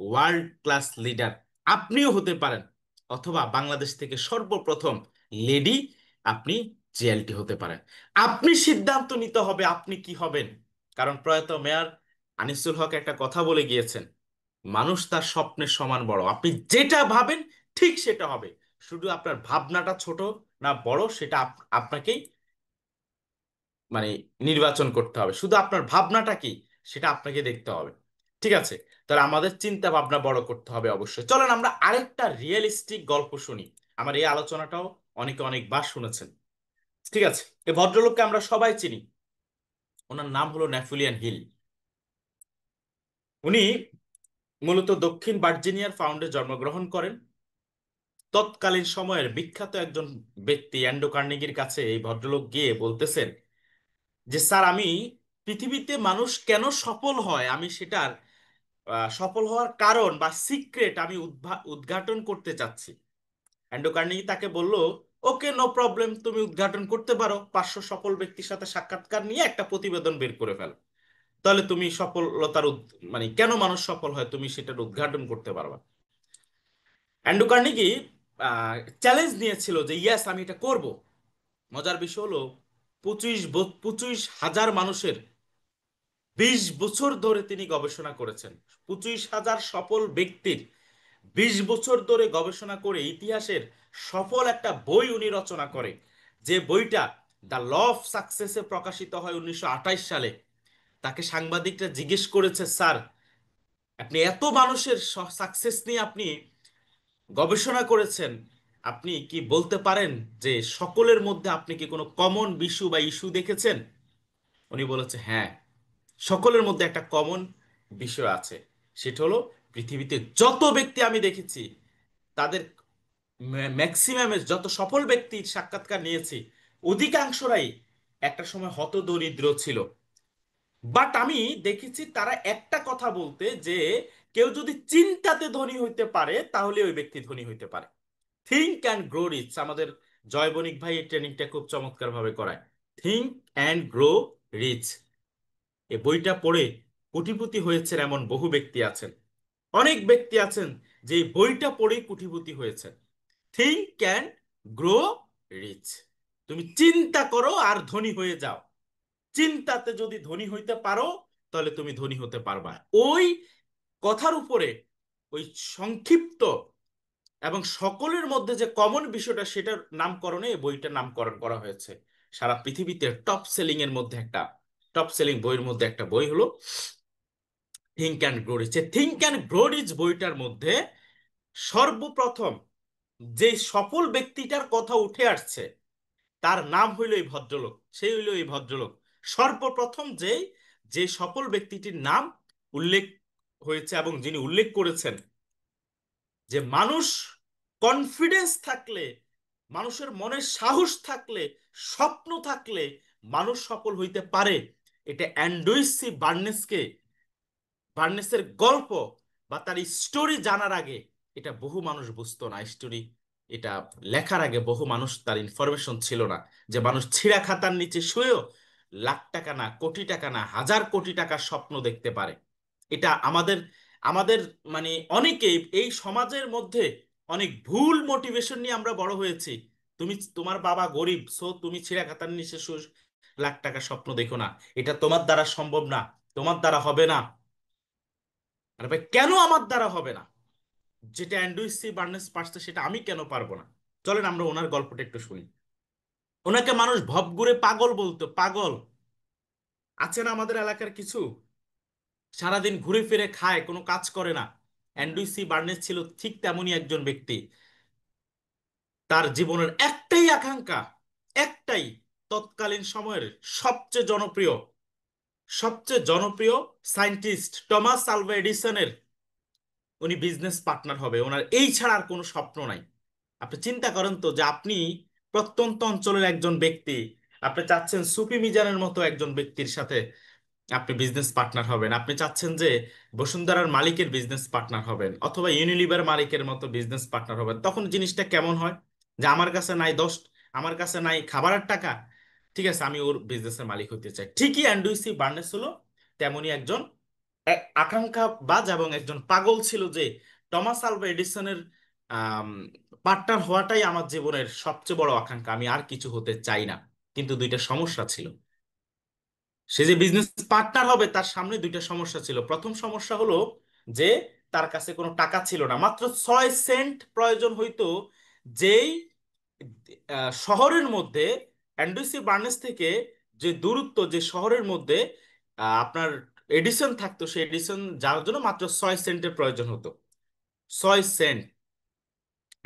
ওয়ার্ল্ড ক্লাস লিডার আপনিও হতে পারেন। অথবা বাংলাদেশ থেকে সর্বপ্রথম লেডি আপনি জিএলটি হতে পারেন। আপনি সিদ্ধান্ত নিতে হবে আপনি কি হবেন। কারণ প্রয়াত মেয়র আনিসুল হক একটা কথা বলে গিয়েছেন, মানুষ তার স্বপ্নের সমান বড়, আপনি যেটা ভাবেন ঠিক সেটা হবে, শুধু আপনার ভাবনাটা ছোট না বড় সেটা আপনাকেই, মানে নির্বাচন করতে হবে, শুধু আপনার ভাবনাটা কি সেটা আপনাকে দেখতে হবে। ঠিক আছে, তাহলে আমাদের চিন্তা ভাবনা বড় করতে হবে অবশ্যই। চলেন আমরা আরেকটা রিয়েলিস্টিক গল্প শুনি। আমার এই আলোচনাটাও অনেকে অনেকবার শুনেছেন। ঠিক আছে, এই ভদ্রলোককে আমরা সবাই চিনি, ওনার নাম হলো নেপোলিয়ন হিল। উনি মূলত দক্ষিণ ভার্জিনিয়ার ফাউন্ডে জন্মগ্রহণ করেন। তৎকালীন সময়ের বিখ্যাত একজন ব্যক্তি অ্যান্ডো কার্নেগির কাছে এই ভদ্রলোক গিয়ে বলতেছেন যে স্যার, আমি পৃথিবীতে মানুষ কেন সফল হয় আমি সেটার সফল হওয়ার কারণ বা সিক্রেট আমি উদ্ঘাটন করতে চাচ্ছি। অ্যান্ডো কার্নেগি তাকে বলল, ওকে, নো প্রবলেম, তুমি উদ্ঘাটন করতে পারো, 500 সফল ব্যক্তির সাথে সাক্ষাৎকার নিয়ে একটা প্রতিবেদন বের করে ফেলো, তাহলে তুমি সফলতার মানে কেন মানুষ সফল হয় তুমি সেটার উদ্ঘাটন করতে পারবা। অ্যান্ড্রু কার্নেগি চ্যালেঞ্জ নিয়েছিল যে ইয়াস, আমি এটা করব। মজার বিষয় হলো 25,000 মানুষের 20 বছর ধরে তিনি গবেষণা করেছেন। 25,000 সফল ব্যক্তির 20 বছর ধরে গবেষণা করে ইতিহাসের সফল একটা বই উনি রচনা করে, যে বইটা দ্য ল অফ সাকসেসে প্রকাশিত হয় 1928 সালে। তাকে সাংবাদিকরা জিজ্ঞেস করেছে, স্যার, আপনি এত মানুষের সাকসেস নিয়ে আপনি গবেষণা করেছেন, আপনি কি বলতে পারেন যে সকলের মধ্যে আপনি কি কোনো কমন ইস্যু বা ইস্যু দেখেছেন? উনি বলেছে, হ্যাঁ, সকলের মধ্যে একটা কমন বিষয় আছে। সেটা হলো, পৃথিবীতে যত ব্যক্তি আমি দেখেছি তাদের ম্যাক্সিমামের যত সফল ব্যক্তির সাক্ষাৎকার নিয়েছি, অধিকাংশরাই একটা সময় হতদরিদ্র ছিল। বাট আমি দেখেছি তারা একটা কথা বলতে, যে কেউ যদি চিন্তাতে ধনী হইতে পারে তাহলে ওই ব্যক্তি ধনী হইতে পারে। থিঙ্ক অ্যান্ড গ্রো রিচ, আমাদের জয় বণিক ভাই এই ট্রেনিংটা খুব চমৎকার ভাবে করায়। থিঙ্ক অ্যান্ড গ্রো রিচ, এই বইটা পড়ে কোটিপতি হয়েছেন এমন বহু ব্যক্তি আছেন। অনেক ব্যক্তি আছেন যে এই বইটা পড়েই কোটিপতি হয়েছেন। থিঙ্ক অ্যান্ড গ্রো রিচ, তুমি চিন্তা করো আর ধনী হয়ে যাও। চিন্তাতে যদি ধনী হইতে পারো তাহলে তুমি ধনী হতে পারবা। ওই কথার উপরে, ওই সংক্ষিপ্ত এবং সকলের মধ্যে যে কমন বিষয়টা, সেটার নামকরণে এই বইটার নামকরণ করা হয়েছে। সারা পৃথিবীতে টপ সেলিং এর মধ্যে একটা, টপ সেলিং বইয়ের মধ্যে একটা বই হলো think and grow rich. Think and grow rich বইটার মধ্যে সর্বপ্রথম যে সফল ব্যক্তিটার কথা উঠে আসছে, তার নাম হইল এই ভদ্রলোক, সেই হইল এই ভদ্রলোক। সর্বপ্রথম যে যে সফল ব্যক্তিটির নাম উল্লেখ হয়েছে এবং যিনি উল্লেখ করেছেন যে মানুষ কনফিডেন্স থাকলে, মানুষের মনে সাহস থাকলে, স্বপ্ন থাকলে মানুষ সফল হইতে পারে, এটা অ্যান্ড্রুইস সি বার্নেসকে, বার্নেসের গল্প বা তার স্টোরি জানার আগে এটা বহু মানুষ বুঝতো না। স্টোরি এটা লেখার আগে বহু মানুষ তার ইনফরমেশন ছিল না যে মানুষ ছিঁড়া খাতার নিচে শুয়েও লাখ টাকা না, কোটি টাকা না, হাজার কোটি টাকার স্বপ্ন দেখতে পারে। এটা আমাদের আমাদের মানে অনেকেই এই সমাজের মধ্যে অনেক ভুল মোটিভেশন নিয়ে আমরা বড় হয়েছি। তুমি, তোমার বাবা গরিব, সো তুমি ছিঁড়া খাতার নিচে শুয়ে লাখ টাকার স্বপ্ন দেখো না, এটা তোমার দ্বারা সম্ভব না, তোমার দ্বারা হবে না। আরে ভাই, কেন আমার দ্বারা হবে না? যেটা অ্যান্ড্রুইস সি বার্নেস পারছে সেটা আমি কেন পারবো না? চলেন আমরা ওনার গল্পটা একটু শুনি। ওনাকে মানুষ ভবঘুরে পাগল বলতো, পাগল। আছে না আমাদের এলাকার কিছু, সারাদিন ঘুরে ফিরে খায়, কোনো কাজ করে না। অ্যান্ড্রুইস সি বার্নেস ছিল ঠিক তেমনই একজন ব্যক্তি। তার জীবনের একটাই আকাঙ্ক্ষা, একটাই, তৎকালীন সময়ের সবচেয়ে জনপ্রিয়, সবচেয়ে জনপ্রিয় সায়েন্টিস্ট টমাস আলভা এডিসনের উনি বিজনেস পার্টনার হবে। ওনার এই ছাড়া আর কোনো স্বপ্ন নাই। আপনি চিন্তা করেন তো, যে আপনি প্রত্যন্ত অঞ্চলের একজন ব্যক্তি, আপনি চাচ্ছেন সুফি মিজানের মতো একজন ব্যক্তির সাথে আপনি বিজনেস পার্টনার হবেন। আপনি চাচ্ছেন যে বসুন্ধরার মালিকের বিজনেস পার্টনার হবেন অথবা ইউনিলিভার মালিকের মতো বিজনেস পার্টনার হবেন। তখন জিনিসটা কেমন হয়? যে আমার কাছে নাই 10, আমার কাছে নাই খাবারের টাকা, ঠিক আছে, আমি ওর বিজনেসের মালিক হতে চাই। ঠিকই অ্যান্ড্রুইসি বার্নেস হলো তেমনই একজন আকাঙ্ক্ষাবাজ এবং একজন পাগল ছিল, যে টমাস আলভা এডিসনের পার্টনার হওয়াটাই আমার জীবনের সবচেয়ে বড় আকাঙ্ক্ষা, আমি আর কিছু হতে চাই না। কিন্তু দুইটা সমস্যা ছিল। সে যে বিজনেস পার্টনার হবে তার সামনে দুইটা সমস্যা ছিল। প্রথম সমস্যা হলো যে তার কাছে কোনো টাকা ছিল না, মাত্র 6 সেন্ট প্রয়োজন হইতো। যেই শহরের মধ্যে অ্যান্ড্রুসি বার্নেস থেকে যে দূরত্ব, যে শহরের মধ্যে আপনার এডিসন থাকতো, সেই এডিসন যাওয়ার জন্য মাত্র 6 সেন্টের প্রয়োজন হতো। 6 সেন্ট।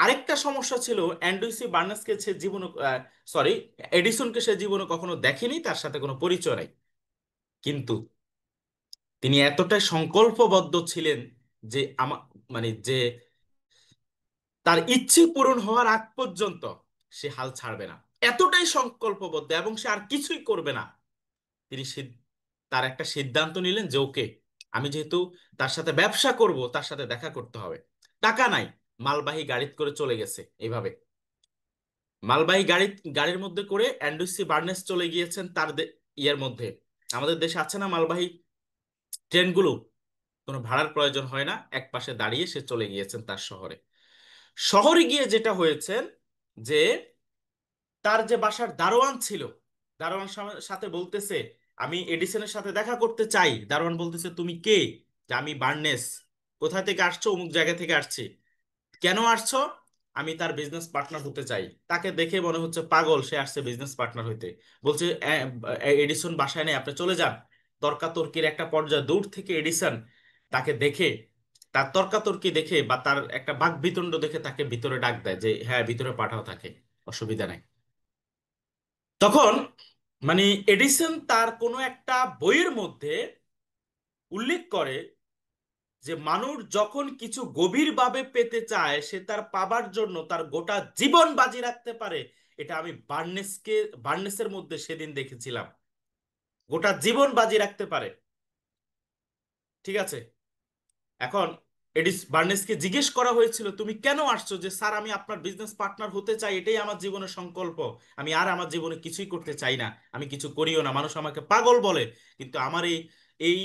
আরেকটা সমস্যা ছিল, অ্যান্ড্রুসি বার্নেসকে সে জীবনে, সরি, এডিসনকে সে জীবনে কখনো দেখেনি, তার সাথে কোনো পরিচয় নাই। কিন্তু তিনি এতটাই সংকল্পবদ্ধ ছিলেন যে মানে যে তার ইচ্ছে পূরণ হওয়ার আগ পর্যন্ত সে হাল ছাড়বে না, এতটাই সংকল্পবদ্ধ, এবং সে আর কিছুই করবে না। তিনি তার একটা সিদ্ধান্ত নিলেন যে ওকে, আমি যেহেতু তার সাথে ব্যবসা করব, তার সাথে দেখা করতে হবে। টাকা নাই, মালবাহী গাড়িতে করে চলে গেছে এইভাবে। মালবাহী গাড়ির মধ্যে করে অ্যান্ড্রুসি বার্নেস চলে গিয়েছেন তার ইয়ের মধ্যে। আমাদের দেশে আছে না মালবাহী ট্রেনগুলো, কোনো ভাড়ার প্রয়োজন হয় না, এক পাশে দাঁড়িয়ে সে চলে গিয়েছেন তার শহরে। শহরে গিয়ে যেটা হয়েছে যে তার যে বাসার দারোয়ান ছিল, দারোয়ান সাথে বলতেছে আমি এডিসনের সাথে দেখা করতে চাই। দারোয়ান বলতেছে তুমি কে? যে আমি বার্নেস। কোথা থেকে আসছো? অমুক জায়গা থেকে আসছি। কেন আসছো? আমি তার বিজনেস পার্টনার হতে চাই। তাকে দেখে মনে হচ্ছে পাগল, সে আসছে বিজনেস পার্টনার হইতে। বলছে এডিসন বাসায় নেই, আপনি চলে যান। তর্কাতর্কির একটা পর্যায়ে দূর থেকে এডিসন তাকে দেখে, তার তর্কাতর্কি দেখে বা তার একটা বাকবিতণ্ড দেখে তাকে ভিতরে ডাক দেয় যে হ্যাঁ ভিতরে পাঠাও তাকে, অসুবিধা নাই। তখন মানে এডিসন তার কোনো একটা বইয়ের মধ্যে উল্লেখ করে যে মানুষ যখন কিছু গভীরভাবে পেতে চায়, সে তার পাবার জন্য তার গোটা জীবন বাজি রাখতে পারে। এটা আমি বার্নেসের মধ্যে সেদিন দেখেছিলাম। গোটা জীবন বাজি রাখতে পারে। ঠিক আছে। এখন এডিস বার্নেসকে জিজ্ঞেস করা হয়েছিল তুমি কেন আসছো? যে স্যার আমি আপনার বিজনেস পার্টনার হতে চাই, এটাই আমার জীবনের সংকল্প। আমি আর আমার জীবনে কিছুই করতে চাই না, আমি কিছু করিও না, মানুষ আমাকে পাগল বলে। কিন্তু আমার এই এই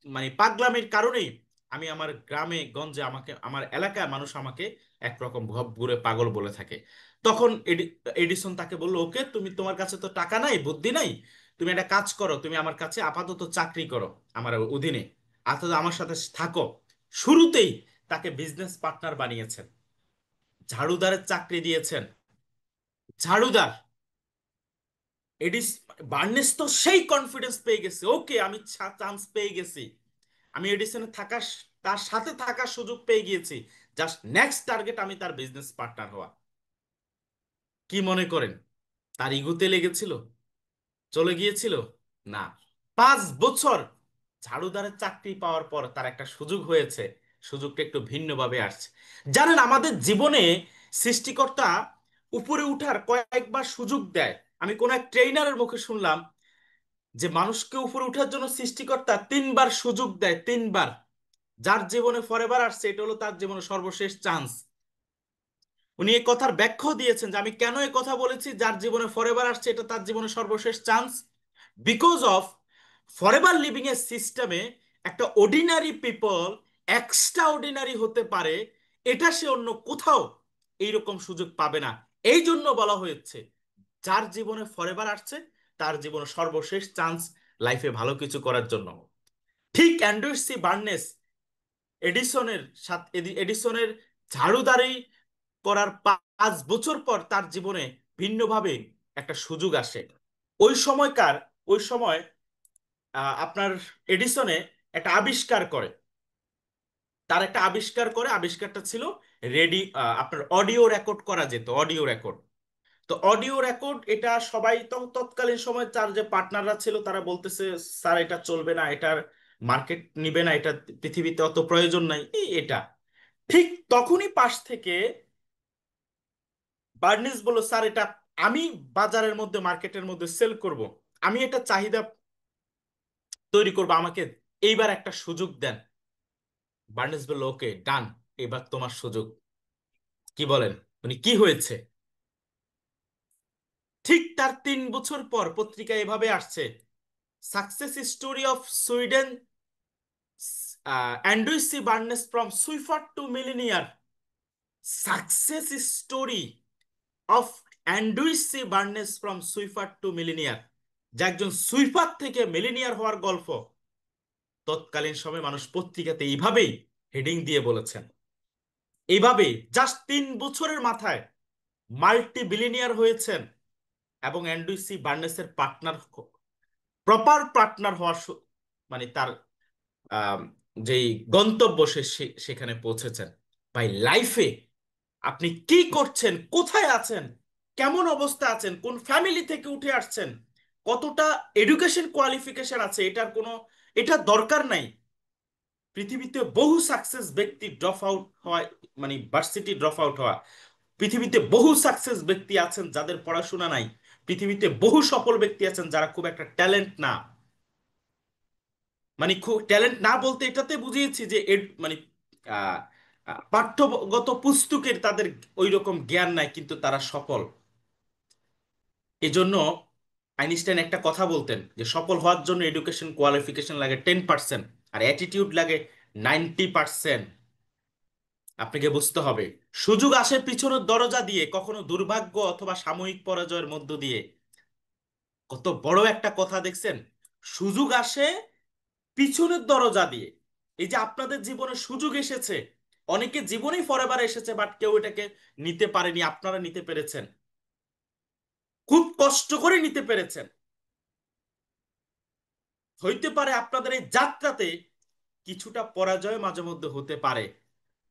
মানে পাগলামির কারণেই আমি আমার গ্রামে গঞ্জে, আমাকে আমার এলাকায় মানুষ আমাকে একরকম ভব ঘুরে পাগল বলে থাকে। তখন এডিসন তাকে বললো ওকে, তুমি তোমার কাছে তো টাকা নাই, বুদ্ধি নাই, তুমি একটা কাজ করো, তুমি আমার কাছে আপাতত চাকরি করো আমার অধীনে, অর্থাৎ আমার সাথে থাকো। শুরুতেই তাকে বিজনেস পার্টনার বানিয়েছেন, ঝাড়ুদারের চাকরি দিয়েছেন। ঝাড়ুদার এডিস বার্নেস তো সেই কনফিডেন্স পেয়ে গেছে, ওকে আমি চান্স পেয়ে গেছি, আমি এডিসনে থাকার, তার সাথে থাকার সুযোগ পেয়ে গিয়েছি। জাস্ট নেক্সট টার্গেট আমি তার বিজনেস পার্টনার হওয়া। কি মনে করেন, তার ইগুতে লেগেছিল, চলে গিয়েছিল? না। 5 বছর ঝাড়ুদারের চাকরি পাওয়ার পর তার একটা সুযোগ হয়েছে, সুযোগটা একটু ভিন্নভাবে আসছে। জানেন আমাদের জীবনে সৃষ্টিকর্তা উপরে উঠার কয়েকবার সুযোগ দেয়। আমি কোন এক ট্রেইনারের মুখে শুনলাম যে মানুষকে উপরে ওঠার জন্য সৃষ্টিকর্তা 3বার সুযোগ দেয়, 3বার। যার জীবনে ফরএভার আসছে, এটা হলো তার জীবনে সর্বশেষ চান্স। উনি এই কথার ব্যাখ্যাও দিয়েছেন যে আমি কেন এই কথা বলেছি, যার জীবনে ফরএভার আসছে এটা তার জীবনে সর্বশেষ chance. Because of forever living এর সিস্টেমে একটা অর্ডিনারি পিপল এক্সট্রা অর্ডিনারি হতে পারে, এটা সে অন্য কোথাও এইরকম সুযোগ পাবে না। এই জন্য বলা হয়েছে যার জীবনে ফরএভার আসছে তার জীবনে সর্বশেষ চান্স লাইফে ভালো কিছু করার জন্য। ঠিক অ্যান্ড্রু সি বার্নেস এডিসনের সাথে, এডিসনের ঝাড়ুদারি করার 5 বছর পর তার জীবনে ভিন্নভাবে একটা সুযোগ আসে। ওই সময়কার, ওই সময় আপনার এডিসনে একটা আবিষ্কার করে, তার একটা আবিষ্কার করে, আবিষ্কারটা ছিল রেডি, আপনার অডিও রেকর্ড করা যেত, অডিও রেকর্ড। তো অডিও রেকর্ড এটা সবাই তো তৎকালীন সময় তার যে পার্টনাররা ছিল তারা বলতেছে স্যার এটা চলবে না, এটার মার্কেট নিবে না, এটা পৃথিবীতে অত প্রয়োজন নাই এটা। ঠিক তখনই পাশ থেকে বার্নিস বলল স্যার এটা আমি বাজারের মধ্যে, মার্কেটের মধ্যে সেল করব, আমি এটা চাহিদা তৈরি করব, আমাকে এইবার একটা সুযোগ দেন। বার্নিস বলল ওকে ডান, এবার তোমার সুযোগ। কি বলেন, উনি কি হয়েছে? ঠিক তার 3 বছর পর পত্রিকায় এভাবে আসছে, success story of Sweden, Andrussi Barnes from sweeper to millionaire. Success story of Andrussi Barnes from sweeper to millionaire, যা একজন সুইফার থেকে মিলিনিয়ার হওয়ার গল্প। তৎকালীন সময় মানুষ পত্রিকাতে এইভাবেই হেডিং দিয়ে বলেছেন। এইভাবে জাস্ট 3 বছরের মাথায় মাল্টি বিলিনিয়ার হয়েছেন, এবং অ্যান্ড্রুসি বার্নেসের পার্টনার, প্রপার পার্টনার হওয়ার মানে তার আম, যেই গন্তব্য সেখানে পৌঁছেছেন। ভাই লাইফে আপনি কি করছেন, কোথায় আছেন, কেমন অবস্থা আছেন, কোন ফ্যামিলি থেকে উঠে আসছেন, কতটা এডুকেশন কোয়ালিফিকেশন আছে, এটার কোনো, এটা দরকার নাই। পৃথিবীতে বহু সাকসেস ব্যক্তি ড্রপ আউট হয়, মানে ভার্সিটি ড্রপ আউট হওয়া। পৃথিবীতে বহু সাকসেস ব্যক্তি আছেন যাদের পড়াশোনা নাই। পৃথিবীতে বহু সফল ব্যক্তি আছেন যারা খুব একটা ট্যালেন্ট না। মানে খুব ট্যালেন্ট না বলতে এটাতে বুঝিয়েছি যে মানে আহ, পাঠ্যগত পুস্তকের তাদের ওই রকম জ্ঞান নাই, কিন্তু তারা সফল। এজন্য আইনস্টাইন একটা কথা বলতেন যে সফল হওয়ার জন্য এডুকেশন কোয়ালিফিকেশন লাগে 10%, আর অ্যাটিটিউড লাগে 90%। আপনাকে বুঝতে হবে, সুযোগ আসে পিছনের দরজা দিয়ে, কখনো দুর্ভাগ্য অথবা সাময়িক পরাজয়ের মধ্য দিয়ে। কত বড় একটা কথা দেখছেন? সুযোগ আসে পিছনের দরজা দিয়ে। এই যে আপনাদের জীবনে সুযোগ এসেছে, অনেকে জীবনেই ফরএভার এসেছে, বাট কেউ এটাকে নিতে পারেনি, আপনারা নিতে পেরেছেন। খুব কষ্ট করে নিতে পেরেছেন। হইতে পারে আপনাদের এই যাত্রাতে কিছুটা পরাজয় মাঝে মধ্যে হতে পারে,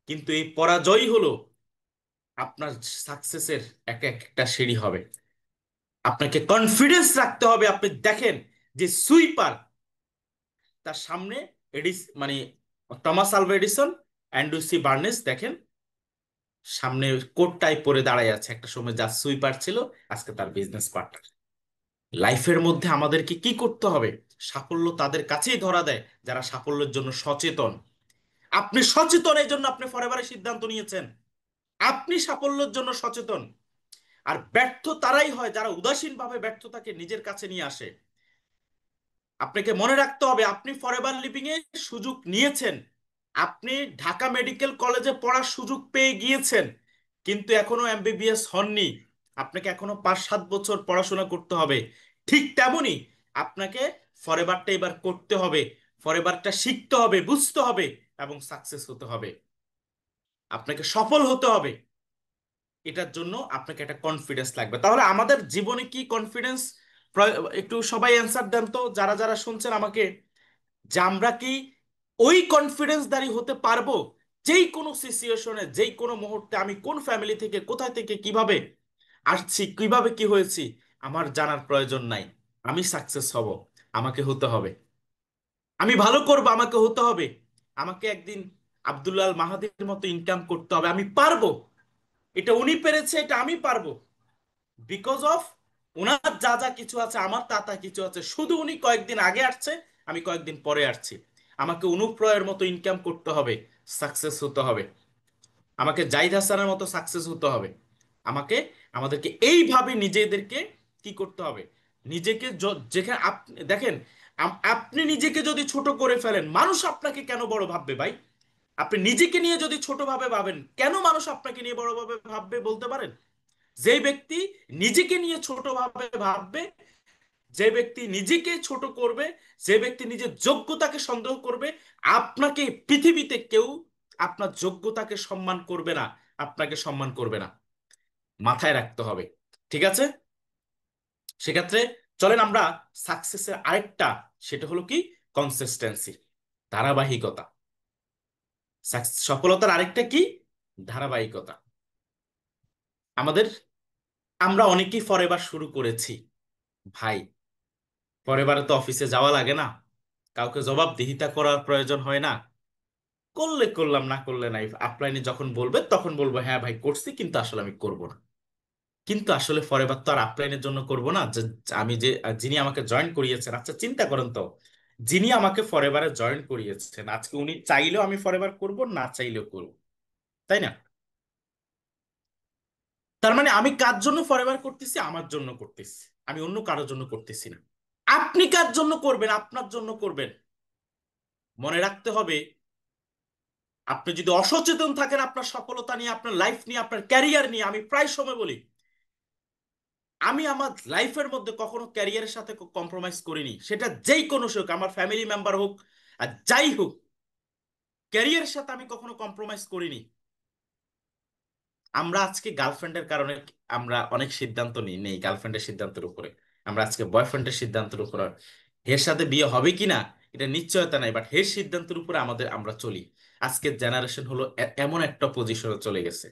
কিন্তু এই পরাজয়ই হলো আপনার সাকসেসের এক একটা সিঁড়ি হবে। আপনাকে কনফিডেন্স রাখতে হবে। আপনি দেখেন যে সুইপার, তার সামনে মানে Thomas Alva Edison, Andrew C Barnes, দেখেন সামনে কোট টাই পরে দাঁড়ায় আছে, একটা সময় যা সুইপার ছিল, আজকে তার বিজনেস পার্টনার। লাইফের মধ্যে আমাদেরকে কি করতে হবে? সাফল্য তাদের কাছেই ধরা দেয় যারা সাফল্যের জন্য সচেতন। আপনি সচেতন, এই জন্য আপনি ফরএভারের সিদ্ধান্ত নিয়েছেন। আপনি সাফল্যের জন্য সচেতন। আর ব্যর্থ তারাই হয় যারা উদাসীনভাবে ব্যর্থতাকে নিজের কাছে নিয়ে আসে। আপনাকে মনে রাখতে হবে, আপনি ফরএভার লিভিং এর সুযোগ নিয়েছেন। আপনি ঢাকা মেডিকেল কলেজে পড়ার সুযোগ পেয়ে গিয়েছেন, কিন্তু এখনো এমবিবিএস হননি। আপনাকে এখনো 5-7 বছর পড়াশোনা করতে হবে। ঠিক তেমনি আপনাকে ফরএভারটা এবার করতে হবে। ফরএভারটা শিখতে হবে, বুঝতে হবে, এবং সাকসেস হতে হবে। আপনাকে সফল হতে হবে। এটার জন্য আপনাকে একটা কনফিডেন্স লাগবে। তাহলে আমাদের জীবনে কি কনফিডেন্স, একটু সবাই অ্যান্সার দেন তো, যারা যারা শুনছেন আমাকে, যে আমরা কি ওই কনফিডেন্সদারি হতে পারবো যেই কোনো সিচুয়েশনে, যেই কোনো মুহূর্তে, আমি কোন ফ্যামিলি থেকে, কোথায় থেকে, কিভাবে আসছি, কিভাবে কি হয়েছি, আমার জানার প্রয়োজন নাই। আমি সাকসেস হব, আমাকে হতে হবে। আমি ভালো করব, আমাকে হতে হবে। আমাকে একদিন আব্দুল্লাহ আল মাহাদির মতো ইনকাম করতে হবে, আমি পারবো। এটা উনি পেরেছে, এটা আমি পারবো। বিকজ অফ ওনার যা যা কিছু আছে, আমার তা তা কিছু আছে। শুধু উনি কয়েকদিন আগে আসছে, আমি কয়েকদিন পরে আসছি। আমাকে অনুপ্রয়ের মতো ইনকাম করতে হবে, সাকসেস হতে হবে। আমাকে জাহিদ হাসানের মতো সাকসেস হতে হবে। আমাকে, আমাদেরকে এইভাবে নিজেদেরকে কি করতে হবে? নিজেকে যেখানে আপনি দেখেন, আপনি নিজেকে যদি ছোট করে ফেলেন, মানুষ আপনাকে কেন বড় ভাববে ভাই? আপনি নিজেকে নিয়ে যদি ছোট ভাবে ভাবেন, কেন মানুষ আপনাকে নিয়ে বড় ভাবে ভাববে বলতে পারেন? যে ব্যক্তি নিজেকে নিয়ে ছোট ভাবে ভাববে, যে ব্যক্তি নিজেকে ছোট করবে, যে ব্যক্তি নিজের যোগ্যতাকে সন্দেহ করবে, আপনাকে পৃথিবীতে কেউ আপনার যোগ্যতাকে সম্মান করবে না, আপনাকে সম্মান করবে না। মাথায় রাখতে হবে। ঠিক আছে? সেক্ষেত্রে চলেন আমরা সাকসেসের আরেকটা, সেটা হলো কি, কনসিস্টেন্সি, ধারাবাহিকতা। সফলতার আরেকটা কি? ধারাবাহিকতা। আমাদের, আমরা অনেকেই ফরএভার শুরু করেছি ভাই। ফরএভারে তো অফিসে যাওয়া লাগে না, কাউকে জবাবদিহিতা করার প্রয়োজন হয় না। করলে করলাম, না করলে নাই। আপলাইনে যখন বলবে তখন বলবো হ্যাঁ ভাই করছি, কিন্তু আসলে আমি করব না। কিন্তু আসলে ফরএভার তো আর আপলাইনের জন্য করব না। যে আমি যে যিনি আমাকে জয়েন করিয়েছেন, আচ্ছা চিন্তা করেন তো, যিনি আমাকে ফরএভারে জয়েন করিয়েছেন, আজকে উনি চাইলেও আমি ফরএভার করব, না চাইলেও করব, তাই না? তার মানে আমি কার জন্য ফরএভার করতেছি? আমার জন্য করতেছি, আমি অন্য কারোর জন্য করতেছি না। আপনি কার জন্য করবেন? আপনার জন্য করবেন। মনে রাখতে হবে, আপনি যদি অসচেতন থাকেন আপনার সফলতা নিয়ে, আপনার লাইফ নিয়ে, আপনার ক্যারিয়ার নিয়ে, আমি প্রায় সময় বলি, আমি আমার লাইফের মধ্যে কখনো ক্যারিয়ারের সাথে কম্প্রোমাইজ করিনি। সেটা যেই কোনো হোক, আমার ফ্যামিলি মেম্বার হোক আর যাই হোক, ক্যারিয়ারের সাথে আমি কখনো কম্প্রোমাইজ করিনি। আমরা আজকে গার্লফ্রেন্ডের কারণে আমরা অনেক সিদ্ধান্ত নিই নেই গার্লফ্রেন্ডের সিদ্ধান্তের উপরে। আমরা আজকে বয়ফ্রেন্ডের সিদ্ধান্তের উপর, এর সাথে বিয়ে হবে কিনা এটা নিশ্চয়তা নাই, বাট এর সিদ্ধান্তের উপরে আমাদের আমরা চলি। আজকের জেনারেশন হলো এমন একটা পজিশনে চলে গেছে।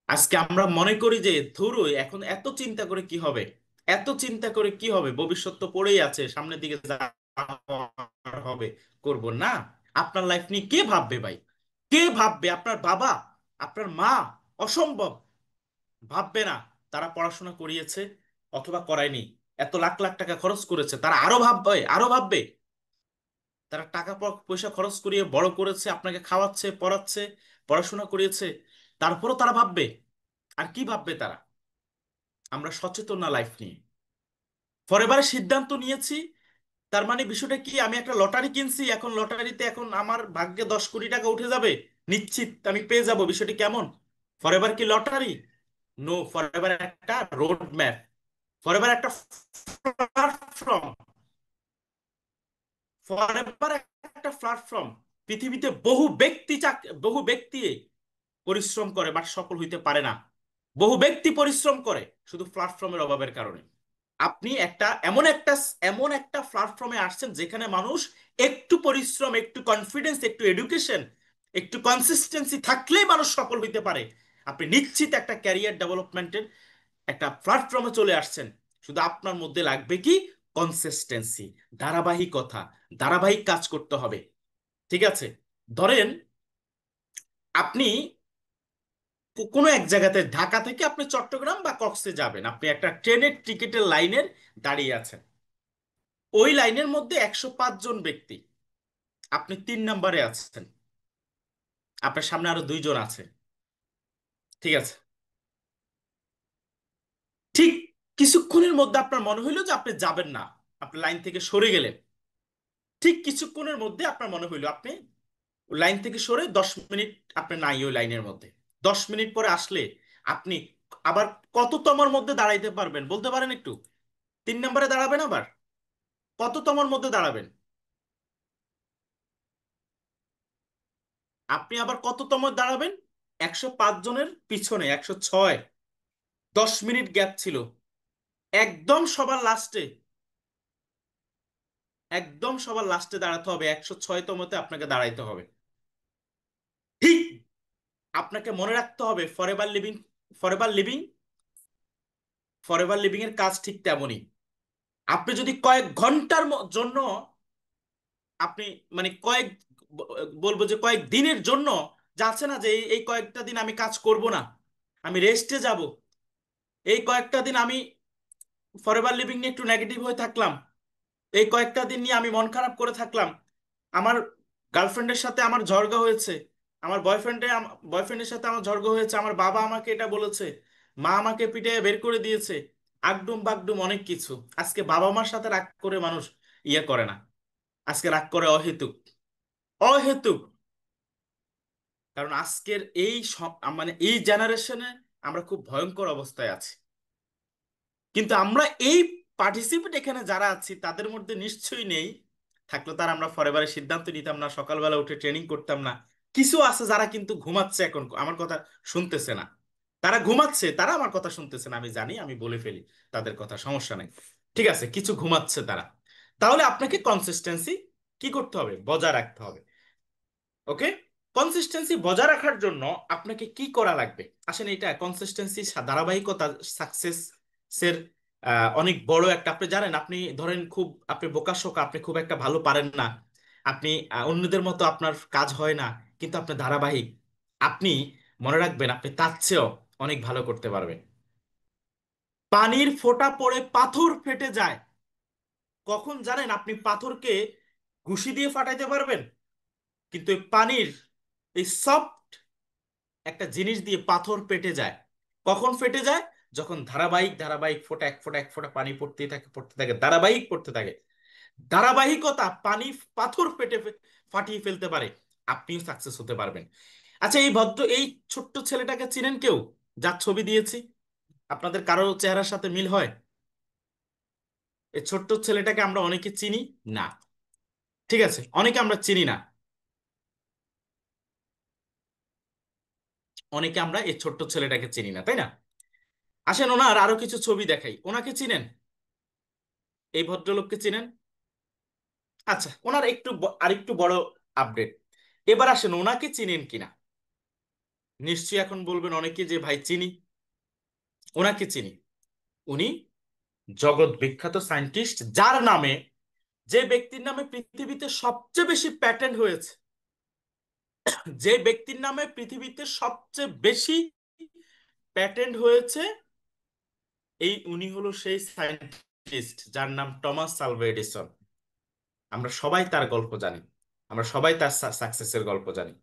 আজকে আমরা মনে করি যে ধুরো, এখন এত চিন্তা করে কি হবে? এত চিন্তা করে কি হবে? ভবিষ্যৎ তো পড়েই আছে, সামনের দিকে যা হওয়ার হবে, করব না। আপনার লাইফ নিয়ে কে ভাববে ভাই? কে ভাববে? আপনার বাবা, আপনার মা? অসম্ভব, ভাববে না। তারা পড়াশোনা করিয়েছে অথবা করায়নি, এত লাখ লাখ টাকা খরচ করেছে, তারা আরো ভাববে, আরো ভাববে। তারা টাকা পয়সা খরচ করিয়ে বড় করেছে, আপনাকে খাওয়াচ্ছে, পড়াচ্ছে, পড়াশোনা করিয়েছে, তারপরও তারা ভাববে। আর কি ভাববে তারা? আমরা সচেতন না লাইফ নিয়ে। ফরএভারে সিদ্ধান্ত নিয়েছি, তার মানে বিষয়টা কি? আমি একটা লটারি কিনছি, এখন লটারিতে এখন আমার ভাগ্যে 10 কোটি টাকা উঠে যাবে, নিশ্চিত আমি পেয়ে যাব। বিষয়টি কেমন? ফরএভার কি লটারি? নো, ফরএভার একটা রোড ম্যাপ, ফরএভার একটা প্ল্যাটফর্ম, ফরএভার একটা প্ল্যাটফর্ম। পৃথিবীতে বহু ব্যক্তি পরিশ্রম করে বাট সফল হইতে পারে না। বহু ব্যক্তি পরিশ্রম করে শুধু প্ল্যাটফর্মের অভাবের কারণে। আপনি এমন একটা প্ল্যাটফর্মে আসছেন যেখানে মানুষ একটু পরিশ্রম, একটু কনফিডেন্স, একটু এডুকেশন, একটু কনসিস্টেন্সি থাকলেই মানুষ সফল হইতে পারে। আপনি নিশ্চিত একটা ক্যারিয়ার ডেভেলপমেন্টের একটা প্ল্যাটফর্মে চলে আসছেন। শুধু আপনার মধ্যে লাগবে কি? কনসিস্টেন্সি, ধারাবাহিকতা, ধারাবাহিক কাজ করতে হবে। ঠিক আছে? ধরেন আপনি কোনো এক জায়গাতে, ঢাকা থেকে আপনি চট্টগ্রাম বা কক্সে যাবেন, আপনি একটা ট্রেনের টিকিটের লাইনের দাঁড়িয়ে আছেন। ওই লাইনের মধ্যে 105 জন ব্যক্তি, আপনি 3 নম্বরে আছেন, আপনার সামনে আরো 2 জন আছে। ঠিক আছে? ঠিক কিছুক্ষণের মধ্যে আপনার মনে হইলো যে আপনি যাবেন না, আপনি লাইন থেকে সরে গেলেন। ঠিক কিছুক্ষণের মধ্যে আপনার মনে হইলো আপনি লাইন থেকে সরে 10 মিনিট আপনি নাই ওই লাইনের মধ্যে। 10 মিনিট পরে আসলে আপনি আবার কততমর মধ্যে দাঁড়াইতে পারবেন বলতে পারেন একটু? 3 নম্বরে দাঁড়াবেন আবার? কততমর মধ্যে দাঁড়াবেন? আপনি আবার কততম দাঁড়াবেন? 105 জনের পিছনে 106। 10 মিনিট গ্যাপ ছিল। একদম সবার লাস্টে, একদম সবার লাস্টে দাঁড়াতে হবে, 106তমতে আপনাকে দাঁড়াইতে হবে। ঠিক আপনাকে মনে রাখতে হবে forever living, forever living, forever living এর কাজ ঠিক তেমনই। আপনি যদি কয়েক ঘন্টার জন্য আপনি, মানে বলবো যে কয়েক দিনের জন্য, যাচ্ছে না যে এই কয়েকটা দিন আমি কাজ করব না, আমি রেস্টে যাব, এই কয়েকটা দিন আমি ফরএভার লিভিং নিয়ে একটু নেগেটিভ হয়ে থাকলাম, এই কয়েকটা দিন নিয়ে আমি মন খারাপ করে থাকলাম, আমার গার্লফ্রেন্ডের সাথে আমার ঝগড়া হয়েছে, আমার বয়ফ্রেন্ডের সাথে আমার ঝগড়া হয়েছে, আমার বাবা আমাকে এটা বলেছে, মা আমাকে পিঠে বের করে দিয়েছে, আগডুম বাগডুম অনেক কিছু। আজকে বাবা মার সাথে রাগ করে মানুষ ইয়ে করে না, আজকে রাগ করে অহেতুক, অহেতুক। কারণ আজকের মানে এই জেনারেশনে আমরা খুব ভয়ঙ্কর অবস্থায় আছি। কিন্তু আমরা এই পার্টিসিপেট এখানে যারা আছি তাদের মধ্যে নিশ্চয়ই নেই, থাকলে তার আমরা ফরএভারে সিদ্ধান্ত নিতাম না, সকালবেলা উঠে ট্রেনিং করতাম না। কিছু আছে যারা কিন্তু ঘুমাচ্ছে, এখন আমার কথা শুনতেছে না, তারা ঘুমাচ্ছে, তারা আমার কথা শুনতেছে না, আমি জানি, আমি বলে ফেলি তাদের কথা, সমস্যা নাই। ঠিক আছে, কিছু ঘুমাচ্ছে তারা। তাহলে আপনাকে কনসিস্টেন্সি কি করতে হবে? বজায় রাখতে হবে। ওকে? কনসিস্টেন্সি বজায় রাখার জন্য আপনাকে কি করা লাগবে? আসেন, এটা কনসিস্টেন্সি, ধারাবাহিকতা সাকসেস এর অনেক বড় একটা, আপনি জানেন, আপনি ধরেন খুব আপনি বোকাশোকা, আপনি খুব একটা ভালো পারেন না, আপনি অন্যদের মতো আপনার কাজ হয় না, কিন্তু আপনি ধারাবাহিক, আপনি মনে রাখবেন আপনি তার চেয়েও অনেক ভালো করতে পারবেন। পানির ফোঁটা পড়ে পাথর ফেটে যায়, কখন জানেন? আপনি পাথরকে ঘুষি দিয়ে ফাটাইতে পারবেন, কিন্তু এই পানির এই সফট একটা জিনিস দিয়ে পাথর ফেটে যায়। কখন ফেটে যায়? যখন ধারাবাহিক ধারাবাহিক ফোঁটা, এক ফোঁটা এক ফোঁটা পানি পড়তেই থাকে, পড়তে থাকে, ধারাবাহিক পড়তে থাকে। ধারাবাহিকতা পানি, পাথর ফাটিয়ে ফেলতে পারে। আপনিও সাকসেস হতে পারবেন। আচ্ছা, এই ছোট্ট ছেলেটাকে চিনেন কেউ, যার ছবি দিয়েছি? আপনাদের কারো চেহারার সাথে মিল হয়? এই ছোট্ট ছেলেটাকে আমরা অনেকে চিনি না। ঠিক আছে, অনেকে আমরা চিনি না, অনেকে আমরা এই ছোট্ট ছেলেটাকে চিনি না, তাই না? আসেন ওনার আরো কিছু ছবি দেখাই, ওনাকে চিনেন? এই ভদ্রলোককে চিনেন? আচ্ছা, ওনার আরেকটু বড় আপডেট। এবার আসেন, ওনাকে চিনেন কিনা? নিশ্চয়ই এখন বলবেন অনেকে যে ভাই চিনি, ওনাকে চিনি। উনি জগৎ বিখ্যাত সায়েন্টিস্ট, যার নামে, যে ব্যক্তির নামে পৃথিবীতে সবচেয়ে বেশি প্যাটেন্ট হয়েছে, যে ব্যক্তির নামে পৃথিবীতে সবচেয়ে বেশি প্যাটেন্ট হয়েছে, উনি হলো সেই সায়েন্টিস্ট যার নাম টমাস আলভা এডিসন। আমরা সবাই তার গল্প জানি, আমরা সবাই তার সাকসেসের গল্প জানি।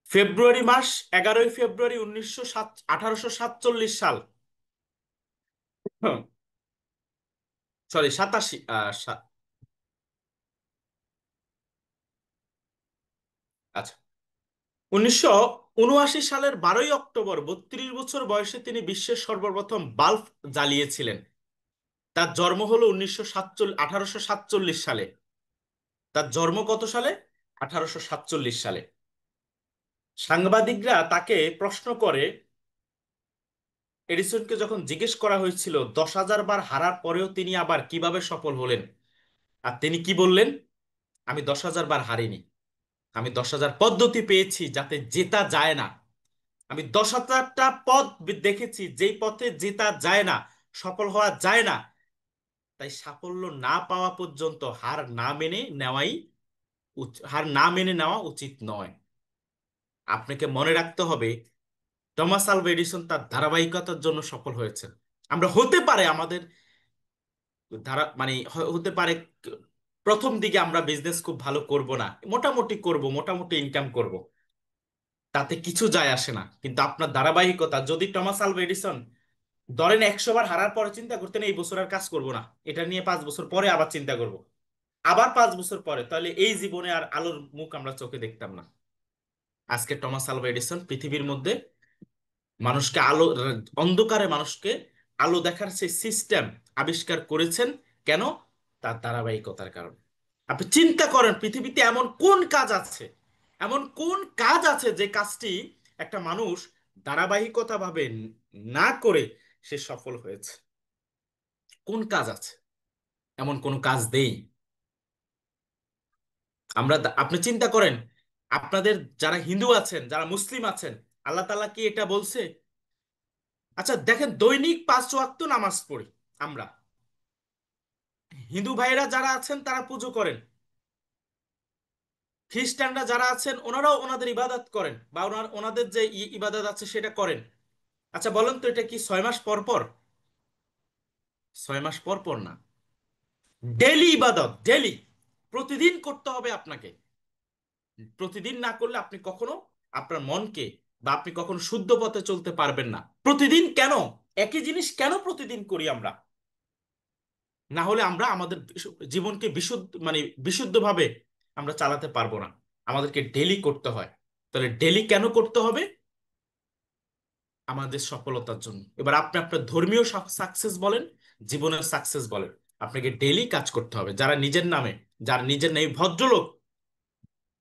ফেব্রুয়ারি মাস, 11ই ফেব্রুয়ারি 1847 সাল, সরি 87, আচ্ছা, 1979 সালের 12ই অক্টোবর 32 বছর বয়সে তিনি বিশ্বের সর্বপ্রথম বাল্ব জ্বালিয়েছিলেন। তার জন্ম হলো 1847 সালে। তার জন্ম কত সালে? 1847 সালে। সাংবাদিকরা তাকে প্রশ্ন করে, এডিসনকে যখন জিজ্ঞেস করা হয়েছিল 10,000 বার হারার পরেও তিনি আবার কিভাবে সফল হলেন, আর তিনি কি বললেন? আমি 10,000 বার হারিনি, আমি 10,000 পদ্ধতি পেয়েছি যাতে জেতা যায় না। আমি 10,000টা পথ দেখেছি যেই পথে জেতা যায় না, সফল হওয়া যায় না। তাই সাফল্য না পাওয়া পর্যন্ত হার না মেনে নেওয়া উচিত নয়। আপনাকে মনে রাখতে হবে, টমাস আলভা এডিসন তার ধারাবাহিকতার জন্য সফল হয়েছেন। আমরা হতে পারে আমাদের মানে হতে পারে প্রথম দিকে আমরা বিজনেস খুব ভালো করব না, মোটামুটি করব, মোটামুটি ইনকাম করব, তাতে কিছু যায় আসে না। কিন্তু আপনার ধারাবাহিকতা, যদি টমাস আলভা এডিসন ধরেন 100 বার হারার পরে চিন্তা করতেন এই বছর আর কাজ করব না, এটা নিয়ে 5 বছর পরে আবার চিন্তা করব, আবার 5 বছর পরে, তাহলে এই জীবনে আর আলোর মুখ আমরা চোখে দেখতাম না। আজকে টমাস আলভা এডিসন পৃথিবীর মধ্যে মানুষকে অন্ধকারে মানুষকে আলো দেখার সেই সিস্টেম আবিষ্কার করেছেন। কেন? তার ধারাবাহিকতার কারণে। আপনি চিন্তা করেন পৃথিবীতে এমন কোন কাজ আছে, এমন কোন কাজ আছে যে কাজটি একটা মানুষ ধারাবাহিকতা ভাবে না করে সে সফল হয়েছে? কোন কাজ আছে? এমন কোন কাজ দেই। আপনি চিন্তা করেন, আপনাদের যারা হিন্দু আছেন, যারা মুসলিম আছেন, আল্লাহ তাআলা কি এটা বলছে? আচ্ছা দেখেন, দৈনিক 5 ওয়াক্ত নামাজ পড়ি আমরা। হিন্দু ভাইয়েরা যারা আছেন তারা পুজো করেন, খ্রিস্টানরা যারা আছেন ওনারাও ওনাদের ইবাদত করেন, বা ওনাদের যে ইবাদত আছে সেটা করেন। আচ্ছা বলেন তো, এটা কি 6 মাস পর পর? 6 মাস পর পর না, ডেলি ইবাদত, ডেলি, প্রতিদিন করতে হবে আপনাকে। প্রতিদিন না করলে আপনি কখনো আপনার মনকে, বা আপনি কখনো শুদ্ধ পথে চলতে পারবেন না। প্রতিদিন কেন? একই জিনিস কেন প্রতিদিন করি আমরা? না হলে আমরা আমাদের জীবনকে মানে বিশুদ্ধভাবে আমরা চালাতে পারবো না। আমাদেরকে ডেলি করতে হয়। তাহলে ডেলি কেন করতে হবে? আমাদের সফলতার জন্য। এবার আপনি আপনার ধর্মীয় সাকসেস বলেন, জীবনের সাকসেস বলেন, আপনাকে ডেলি কাজ করতে হবে। যারা নিজের নামে, যার নিজের নেই, ভদ্রলোক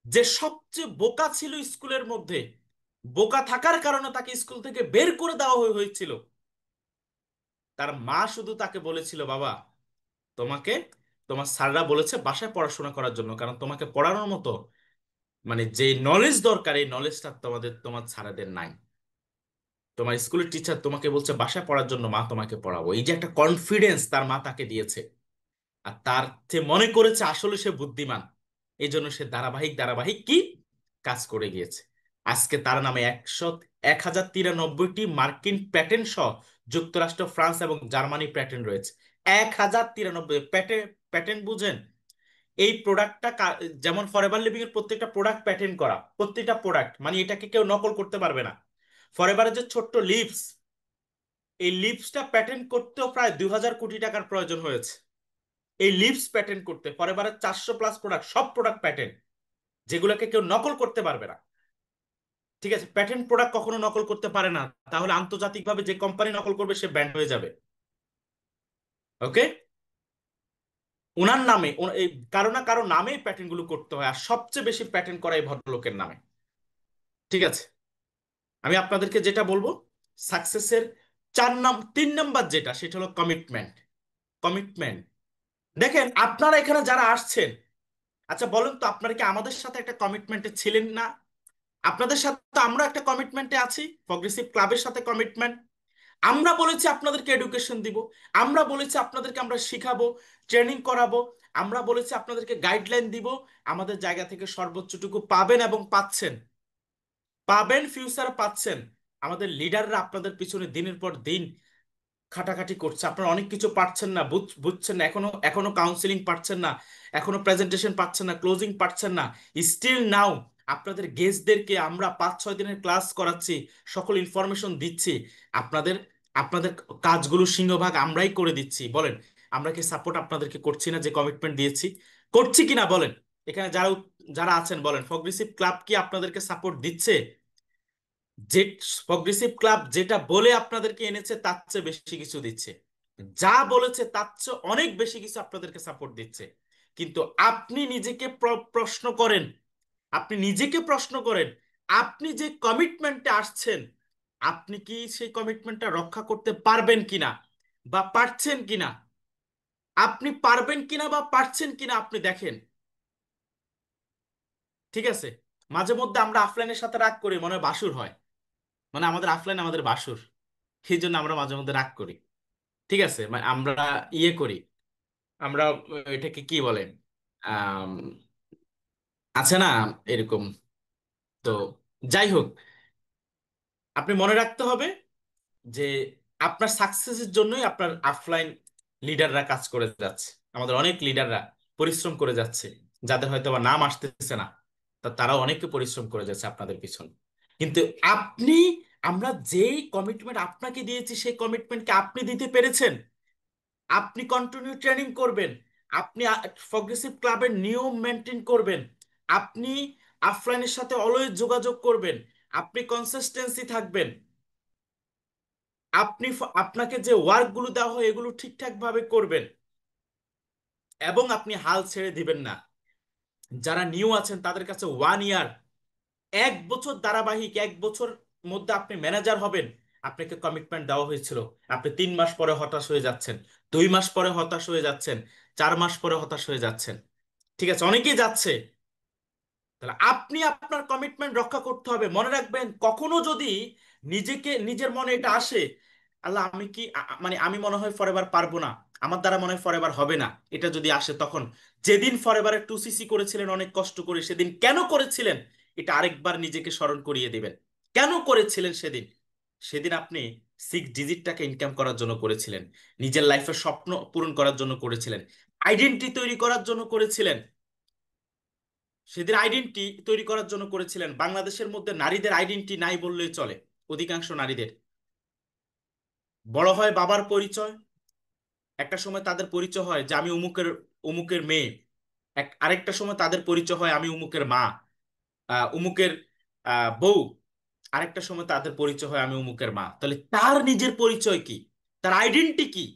যে সবচেয়ে বোকা ছিল স্কুলের মধ্যে, বোকা থাকার কারণে তাকে স্কুল থেকে বের করে দেওয়া হয়েছিল। তার মা শুধু তাকে বলেছিল, বাবা, তোমাকে তোমার স্যাররা বলেছে বাসায় পড়াশোনা করার জন্য, কারণ তোমাকে পড়ানোর মতো মানে যে নলেজ দরকার এই নলেজটা তোমার স্যারেদের নাই। তোমার স্কুলের টিচার তোমাকে বলছে বাসায় পড়ার জন্য, মা তোমাকে পড়াবো। এই যে একটা কনফিডেন্স তার মা তাকে দিয়েছে, আর তার যে মনে করেছে আসলে সে বুদ্ধিমান, এই জন্য সে ধারাবাহিক ধারাবাহিক কি কাজ করে গিয়েছে। আজকে তার নামে 1,093টি মার্কিন প্যাটেন্ট সহ যুক্তরাষ্ট্র, ফ্রান্স এবং জার্মানি প্যাটেন্ট রয়েছে। 1,093 প্যাটেন্ট বুঝেন? এই প্রোডাক্টটা যেমন ফরএভার লিভিং এর প্রত্যেকটা প্রোডাক্ট প্যাটেন্ট করা, প্রত্যেকটা প্রোডাক্ট, মানে এটাকে কেউ নকল করতে পারবে না। ফরএভারের যে ছোট্ট লিপস, এই লিপসটা প্যাটেন্ট করতেও প্রায় 2,000 কোটি টাকার প্রয়োজন হয়েছে। এই লিপস প্যাটেন্ট করতে ফরএভারের 400+ প্রোডাক্ট, সব প্রোডাক্ট প্যাটেন্ট, যেগুলোকে কেউ নকল করতে পারবে না। ঠিক আছে, প্যাটেন্ট প্রোডাক্ট কখনো নকল করতে পারে না, তাহলে আন্তর্জাতিকভাবে যে কোম্পানি নকল করবে সে ব্যান্ড হয়ে যাবে। ওকে, ওনার নামে এই কারো না কারো নামেই প্যাটেন্ট গুলো করতে হয়, আর সবচেয়ে বেশি প্যাটেন্ট করা এই ভদ্রলোকের নামে। ঠিক আছে, আমি আপনাদেরকে যেটা বলবো, সাকসেসের 3 নাম্বার যেটা, সেটা হলো কমিটমেন্ট। কমিটমেন্ট। দেখেন আপনারা এখানে যারা আসছেন, আচ্ছা বলেন তো, আপনারা কি আমাদের সাথে একটা কমিটমেন্টে ছিলেন না? আপনাদের সাথে তো আমরা একটা কমিটমেন্টে আছি, প্রগ্রেসিভ ক্লাবের সাথে কমিটমেন্ট। আমরা বলেছি আপনাদেরকে এডুকেশন দিব, আমরা বলেছি আপনাদেরকে আমরা শিখাবো, ট্রেনিং করাবো, আমরা বলেছি আপনাদেরকে গাইডলাইন দিব, আমাদের জায়গা থেকে সর্বোচ্চটুকু পাবেন এবং পাচ্ছেন, পাবেন, ফিউচার পাচ্ছেন। আমাদের লিডাররা আপনাদের পিছনে দিনের পর দিন খাটাখাটি করছে, আপনারা অনেক কিছু পারছেন না, বুঝছেন না, এখনো এখনো কাউন্সিলিং পারছেন না, এখনো প্রেজেন্টেশন পাচ্ছেন না, ক্লোজিং পারছেন না। স্টিল নাও আপনাদের গেস্টদেরকে আমরা 5-6 দিনের ক্লাস করাচ্ছি, সকল ইনফরমেশন দিচ্ছি। আপনাদের আপনাদের কাজগুলো সিংহভাগ আমরাই করে দিচ্ছি। বলেন, আমরা কি সাপোর্ট আপনাদেরকে করছি না? যে কমিটমেন্ট দিয়েছি করছি কিনা বলেন। এখানে যারা যারা আছেন বলেন, প্রগ্রেসিভ ক্লাব কি আপনাদেরকে সাপোর্ট দিচ্ছে? যে প্রগ্রেসিভ ক্লাব যেটা বলে আপনাদেরকে এনেছে তার চেয়ে বেশি কিছু দিচ্ছে, যা বলেছে তার চেয়ে অনেক বেশি কিছু আপনাদেরকে সাপোর্ট দিচ্ছে। কিন্তু আপনি নিজেকে প্রশ্ন করেন, আপনি নিজেকে প্রশ্ন করেন, আপনি যে কমিটমেন্টে আসছেন, আপনি কি সেই কমিটমেন্টটা রক্ষা করতে পারবেন কিনা বা পারছেন কিনা? আপনি পারবেন কিনা বা পারছেন কিনা আপনি দেখেন। ঠিক আছে, মাঝে মধ্যে আমরা আফলাইনের সাথে রাগ করি, মনে হয় বাসুর হয়, মানে আমাদের আফলাইন আমাদের বাসুর, সেই জন্য আমরা মাঝে মধ্যে রাগ করি। ঠিক আছে, মানে আমরা ইয়ে করি, আমরা এটাকে কি বলে, আম, আছে না এরকম। তো যাই হোক, আপনি মনে রাখতে হবে যে আপনার সাকসেসের জন্যই আপনার অফলাইন লিডাররা কাজ করে যাচ্ছে, আমাদের অনেক লিডাররা পরিশ্রম করে যাচ্ছে, যাদের হয়তো বা নাম আসতেছে না, তারাও অনেকে পরিশ্রম করে যাচ্ছে আপনাদের পিছনে। কিন্তু আপনি, আমরা যেই কমিটমেন্ট আপনাকে দিয়েছি সেই কমিটমেন্টকে আপনি দিতে পেরেছেন? আপনি কন্টিনিউ ট্রেনিং করবেন, আপনি প্রগ্রেসিভ ক্লাবের নিয়ম মেনটেন করবেন, আপনি অফলাইনের সাথে অলওয়েজ যোগাযোগ করবেন, আপনি কনসিস্টেন্সি থাকবেন, আপনি আপনাকে যে ওয়ার্কগুলো দেওয়া হয় এগুলো ঠিকঠাক ভাবে করবেন, এবং আপনি হাল ছেড়ে দিবেন না। যারা নিউ আছেন তাদের কাছে 1 ইয়ার, 1 বছর ধারাবাহিক, 1 বছর মধ্যে আপনি ম্যানেজার হবেন, আপনাকে কমিটমেন্ট দেওয়া হয়েছিল, আপনি 3 মাস পরে হতাশ হয়ে যাচ্ছেন, 2 মাস পরে হতাশ হয়ে যাচ্ছেন, 4 মাস পরে হতাশ হয়ে যাচ্ছেন। ঠিক আছে, অনেকেই যাচ্ছে। তাহলে আপনি আপনার কমিটমেন্ট রক্ষা করতে হবে। মনে রাখবেন, কখনো যদি নিজেকে, নিজের মনে এটা আসে, আল্লাহ আমি কি মানে আমি মনে হয় ফরএভার পারবো না, আমার দ্বারা মনে হয় ফরএভার হবে না, এটা যদি আসে, তখন যেদিন ফরএভারের 2CC করেছিলেন অনেক কষ্ট করে, সেদিন কেন করেছিলেন এটা আরেকবার নিজেকে স্মরণ করিয়ে দিবেন। কেন করেছিলেন সেদিন? সেদিন আপনি 6 ডিজিটটাকে ইনকাম করার জন্য করেছিলেন, নিজের লাইফের স্বপ্ন পূরণ করার জন্য করেছিলেন, আইডেন্টিটি তৈরি করার জন্য করেছিলেন। সেদিন আইডেন্টি তৈরি করার জন্য করেছিলেন। বাংলাদেশের মধ্যে নারীদের আইডেন্টি নাই বললেই চলে। অধিকাংশ নারীদের বড় হয় বাবার পরিচয়, একটা সময় তাদের পরিচয় হয় যে আমি উমুকের উমুকের মেয়ে, আরেকটা সময় তাদের পরিচয় হয় আমি উমুকের মা, উমুকের বউ, আরেকটা সময় তাদের পরিচয় হয় আমি উমুকের মা। তাহলে তার নিজের পরিচয় কি, তার আইডেন্টি কি?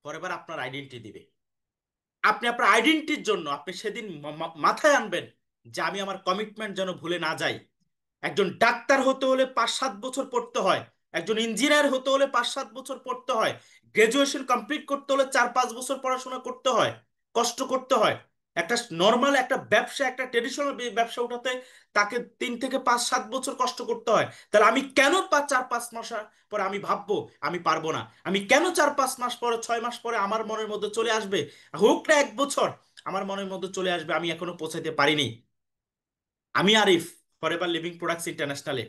পরের আপনার আইডেন্টি দিবে। আপনি আপনার আইডেন্টিটির জন্য আপনি সেদিন মাথায় আনবেন যে আমি আমার কমিটমেন্ট যেন ভুলে না যাই। একজন ডাক্তার হতে হলে 5-7 বছর পড়তে হয়, একজন ইঞ্জিনিয়ার হতে হলে 5-7 বছর পড়তে হয়, গ্রাজুয়েশন কমপ্লিট করতে হলে 4-5 বছর পড়াশোনা করতে হয়, কষ্ট করতে হয়। একটা নর্মাল একটা ব্যবসা, একটা ট্রেডিশনাল ব্যবসা উঠাতে তাকে 3 থেকে 5-7 বছর কষ্ট করতে হয়। তাহলে আমি কেন 4-5 মাস পরে আমি ভাববো আমি পারবো না? আমি কেন 4-5 মাস পরে, 6 মাস পরে আমার মনের মধ্যে চলে আসবে, হোক না 1 বছর, আমার মনের মধ্যে চলে আসবে আমি এখনো পৌঁছাইতে পারিনি? আমি আরিফ, ফরএভার লিভিং প্রোডাক্টস ইন্টারন্যাশনালে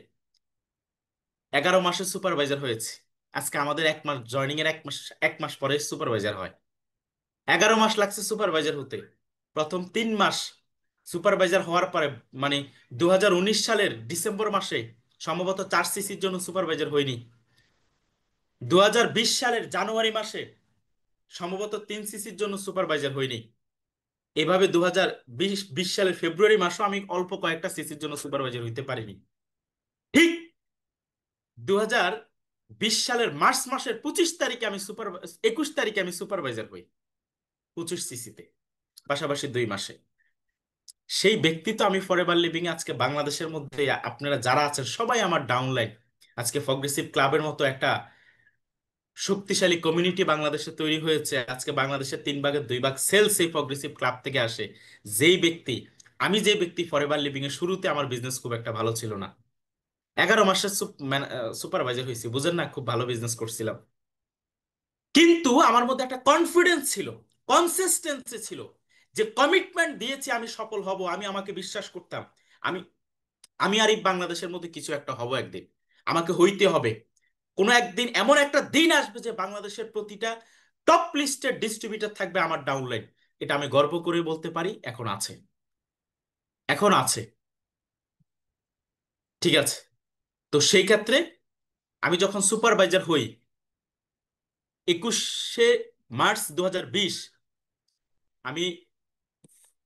11 মাসের সুপারভাইজার হয়েছে। আজকে আমাদের 1 মাস জয়নিং এর 1 মাস, 1 মাস পরে সুপারভাইজার হয়। 11 মাস লাগছে সুপারভাইজার হতে। প্রথম 3 মাস সুপারভাইজার হওয়ার পরে, মানে 2019 সালের ডিসেম্বর মাসে সম্ভবত 4 সিসির জন্য সুপারভাইজার হয়নি। 2020 সালের জানুয়ারি মাসে সম্ভবত 3 সিসির জন্য সুপারভাইজার হয়নি। এভাবে 2020 সালের ফেব্রুয়ারি মাসও আমি অল্প কয়েকটা সিসির জন্য সুপারভাইজার হইতে পারিনি। ঠিক 2020 সালের মার্চ মাসের 25 তারিখে আমি 21 তারিখে আমি সুপারভাইজার হই 25 সিসিতে, পাশাপাশি 2 মাসে। সেই ব্যক্তি তো আমি ফরএভার লিভিং এ আজকে বাংলাদেশের মধ্যে আপনারা যারা আছেন সবাই আমার ডাউনলাইন। আজকে প্রগ্রেসিভ ক্লাবের মতো একটা শক্তিশালী কমিউনিটি বাংলাদেশে তৈরি হয়েছে। আজকে বাংলাদেশের 3 ভাগের 2 ভাগ সেলস এই প্রগ্রেসিভ ক্লাব থেকে আসে। যেই ব্যক্তি, আমি যে ব্যক্তি ফরএভার লিভিং এর শুরুতে আমার বিজনেস খুব একটা ভালো ছিল না, 11 মাসের সুপারভাইজার হয়েছি, বুঝেন না, খুব ভালো বিজনেস করছিলাম। কিন্তু আমার মধ্যে একটা কনফিডেন্স ছিল। কনসিস্টেন্সি ছিল, যে কমিটমেন্ট দিয়েছি আমি সফল হব, আমি আমাকে বিশ্বাস করতাম, আমি আমি আর এই বাংলাদেশের মধ্যে কিছু একটা হব একদিন, আমাকে হইতে হবে। কোনো একদিন এমন একটা দিন আসবে যে বাংলাদেশের প্রতিটা টপ লিস্টের ডিস্ট্রিবিউটর থাকবে আমার ডাউনলাইন। এটা আমি গর্ব করে বলতে পারি, এখন আছে, এখন আছে। ঠিক আছে। তো সেই ক্ষেত্রে আমি যখন সুপারভাইজার হই 21শে মার্চ 2020, আমি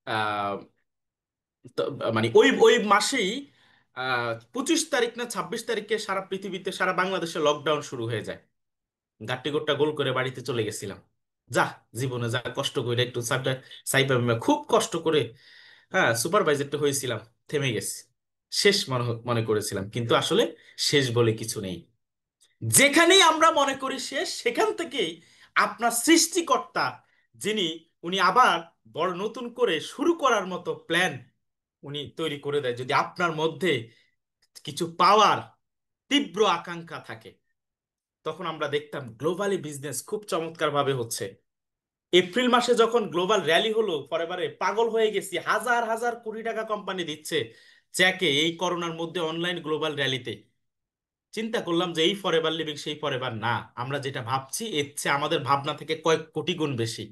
আহ, মানে ওই ওই মাসেই 25 তারিখ না 26 তারিখে সারা পৃথিবীতে, সারা বাংলাদেশে লকডাউন শুরু হয়ে যায়। গাট্টি গোট্টা গোল করে বাড়িতে চলে গেছিলাম। যা, জীবনে যা কষ্ট করে একটু সাইবা খুব কষ্ট করে, হ্যাঁ, সুপারভাইজারটা হয়েছিলাম, থেমে গেছি, শেষ মনে মনে করেছিলাম, কিন্তু আসলে শেষ বলে কিছু নেই। যেখানেই আমরা মনে করি শেষ, সেখান থেকেই আপনার সৃষ্টিকর্তা, যিনি, উনি আবার বড় নতুন করে শুরু করার মতো প্ল্যান উনি তৈরি করে দেয়, যদি আপনার মধ্যে কিছু পাওয়ার তীব্র আকাঙ্ক্ষা থাকে। তখন আমরা দেখতাম গ্লোবালি বিজনেস খুব চমৎকার ভাবে হচ্ছে। এপ্রিল মাসে যখন গ্লোবাল র্যালি হলো, পরেবারে পাগল হয়ে গেছি, হাজার হাজার কোটি টাকা কোম্পানি দিচ্ছে চ্যাকে এই করোনার মধ্যে অনলাইন গ্লোবাল র্যালিতে। চিন্তা করলাম যে এই ফরএভার লিভিং সেই ফরএভার না, আমরা যেটা ভাবছি এর চেয়ে আমাদের ভাবনা থেকে কয়েক কোটি গুণ বেশি,